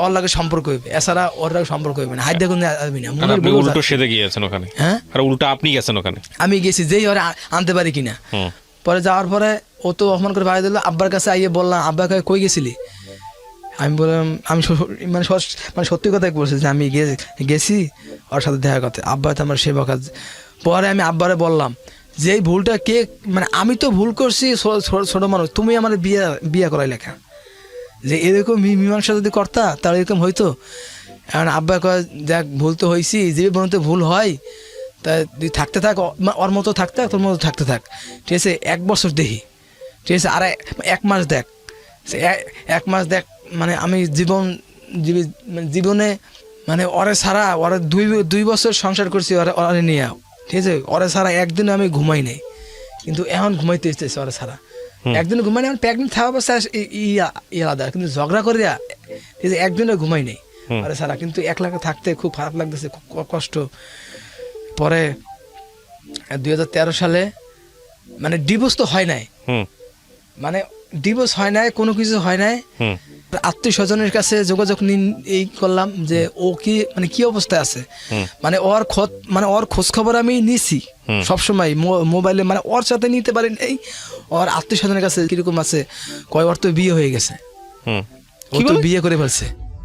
ওর লাগে সম্পর্ক হইবে, এছাড়া ওর লাগে সম্পর্ক হইবে না, হাইট দিয়ে কোনো যাবি না। আপনি উল্টো সেদে গিয়েছেন ওখানে? হ্যাঁ, আর উল্টো আপনি গেছেন ওখানে? আমি গেছি যেই ওরা আনতে পারি কিনা। পরে যাওয়ার পরে ও তো অপমান করে বাড়ি দিল। আব্বার কাছে আইয়ে বললাম, আব্বাকে কই গেছিলি? আমি বললাম, আমি মানে সত্যি কথাই বলছি যে আমি গেছি ওর সাথে দেখা করতে। আব্বা তো আমার সেবা কাজ। পরে আমি আব্বারে বললাম যে এই ভুলটা কে, মানে আমি তো ভুল করছি, ছোট মানুষ, তুমি আমার বিয়ে করাই লেখা, যে এরকম মীমাংসা যদি করতা তাহলে এরকম হইতো। এখন আব্বা কয়, দেখ ভুল তো হয়েছি, যে বলতে ভুল হয় তা তুই থাকতে থাক, ওর মতো থাকতে থাক, তোর মতো থাকতে থাক, ঠিক আছে? 1 বছর দেখি, ঠিক আছে? আর 1 মাস দেখ, 1 মাস দেখ, মানে আমি জীবনে মানে ওরে ছাড়া, ওরা 2 বছর সংসার করছি ওরে নিয়ে, ঠিক আছে? ওরে ছাড়া একদিনও আমি ঘুমাই নাই, কিন্তু এখন ঘুমাইতে ইচ্ছেছে ওরে ছাড়া। একদিন ঘুমাই নাই, এখন প্রেগনেন্ট থাকা অবস্থা আলাদা, কিন্তু ঝগড়া করিয়া, ঠিক আছে, একদিনও ঘুমাই নাই ওরে ছাড়া। কিন্তু একলা থাকতে খুব খারাপ লাগতেছে, খুব কষ্ট। পরে 2013 সালে মানে ডিভোর্স তো হয় নাই, মানে ডিভোর্স হয় নাই, কোনো কিছু হয় নাই। আত্মীয় স্বজনের কাছে যোগাযোগ এই করলাম যে ও কি, মানে কি অবস্থায় আছে, মানে ওর খোঁজ খবর আমি নিছি সবসময় মোবাইলে, মানে ওর সাথে নিতে পারি নাই। ওর আত্মীয় স্বজনের কাছে কিরকম আছে, কয় ওর তো বিয়ে হয়ে গেছে, ও তো বিয়ে করে ফেলছে।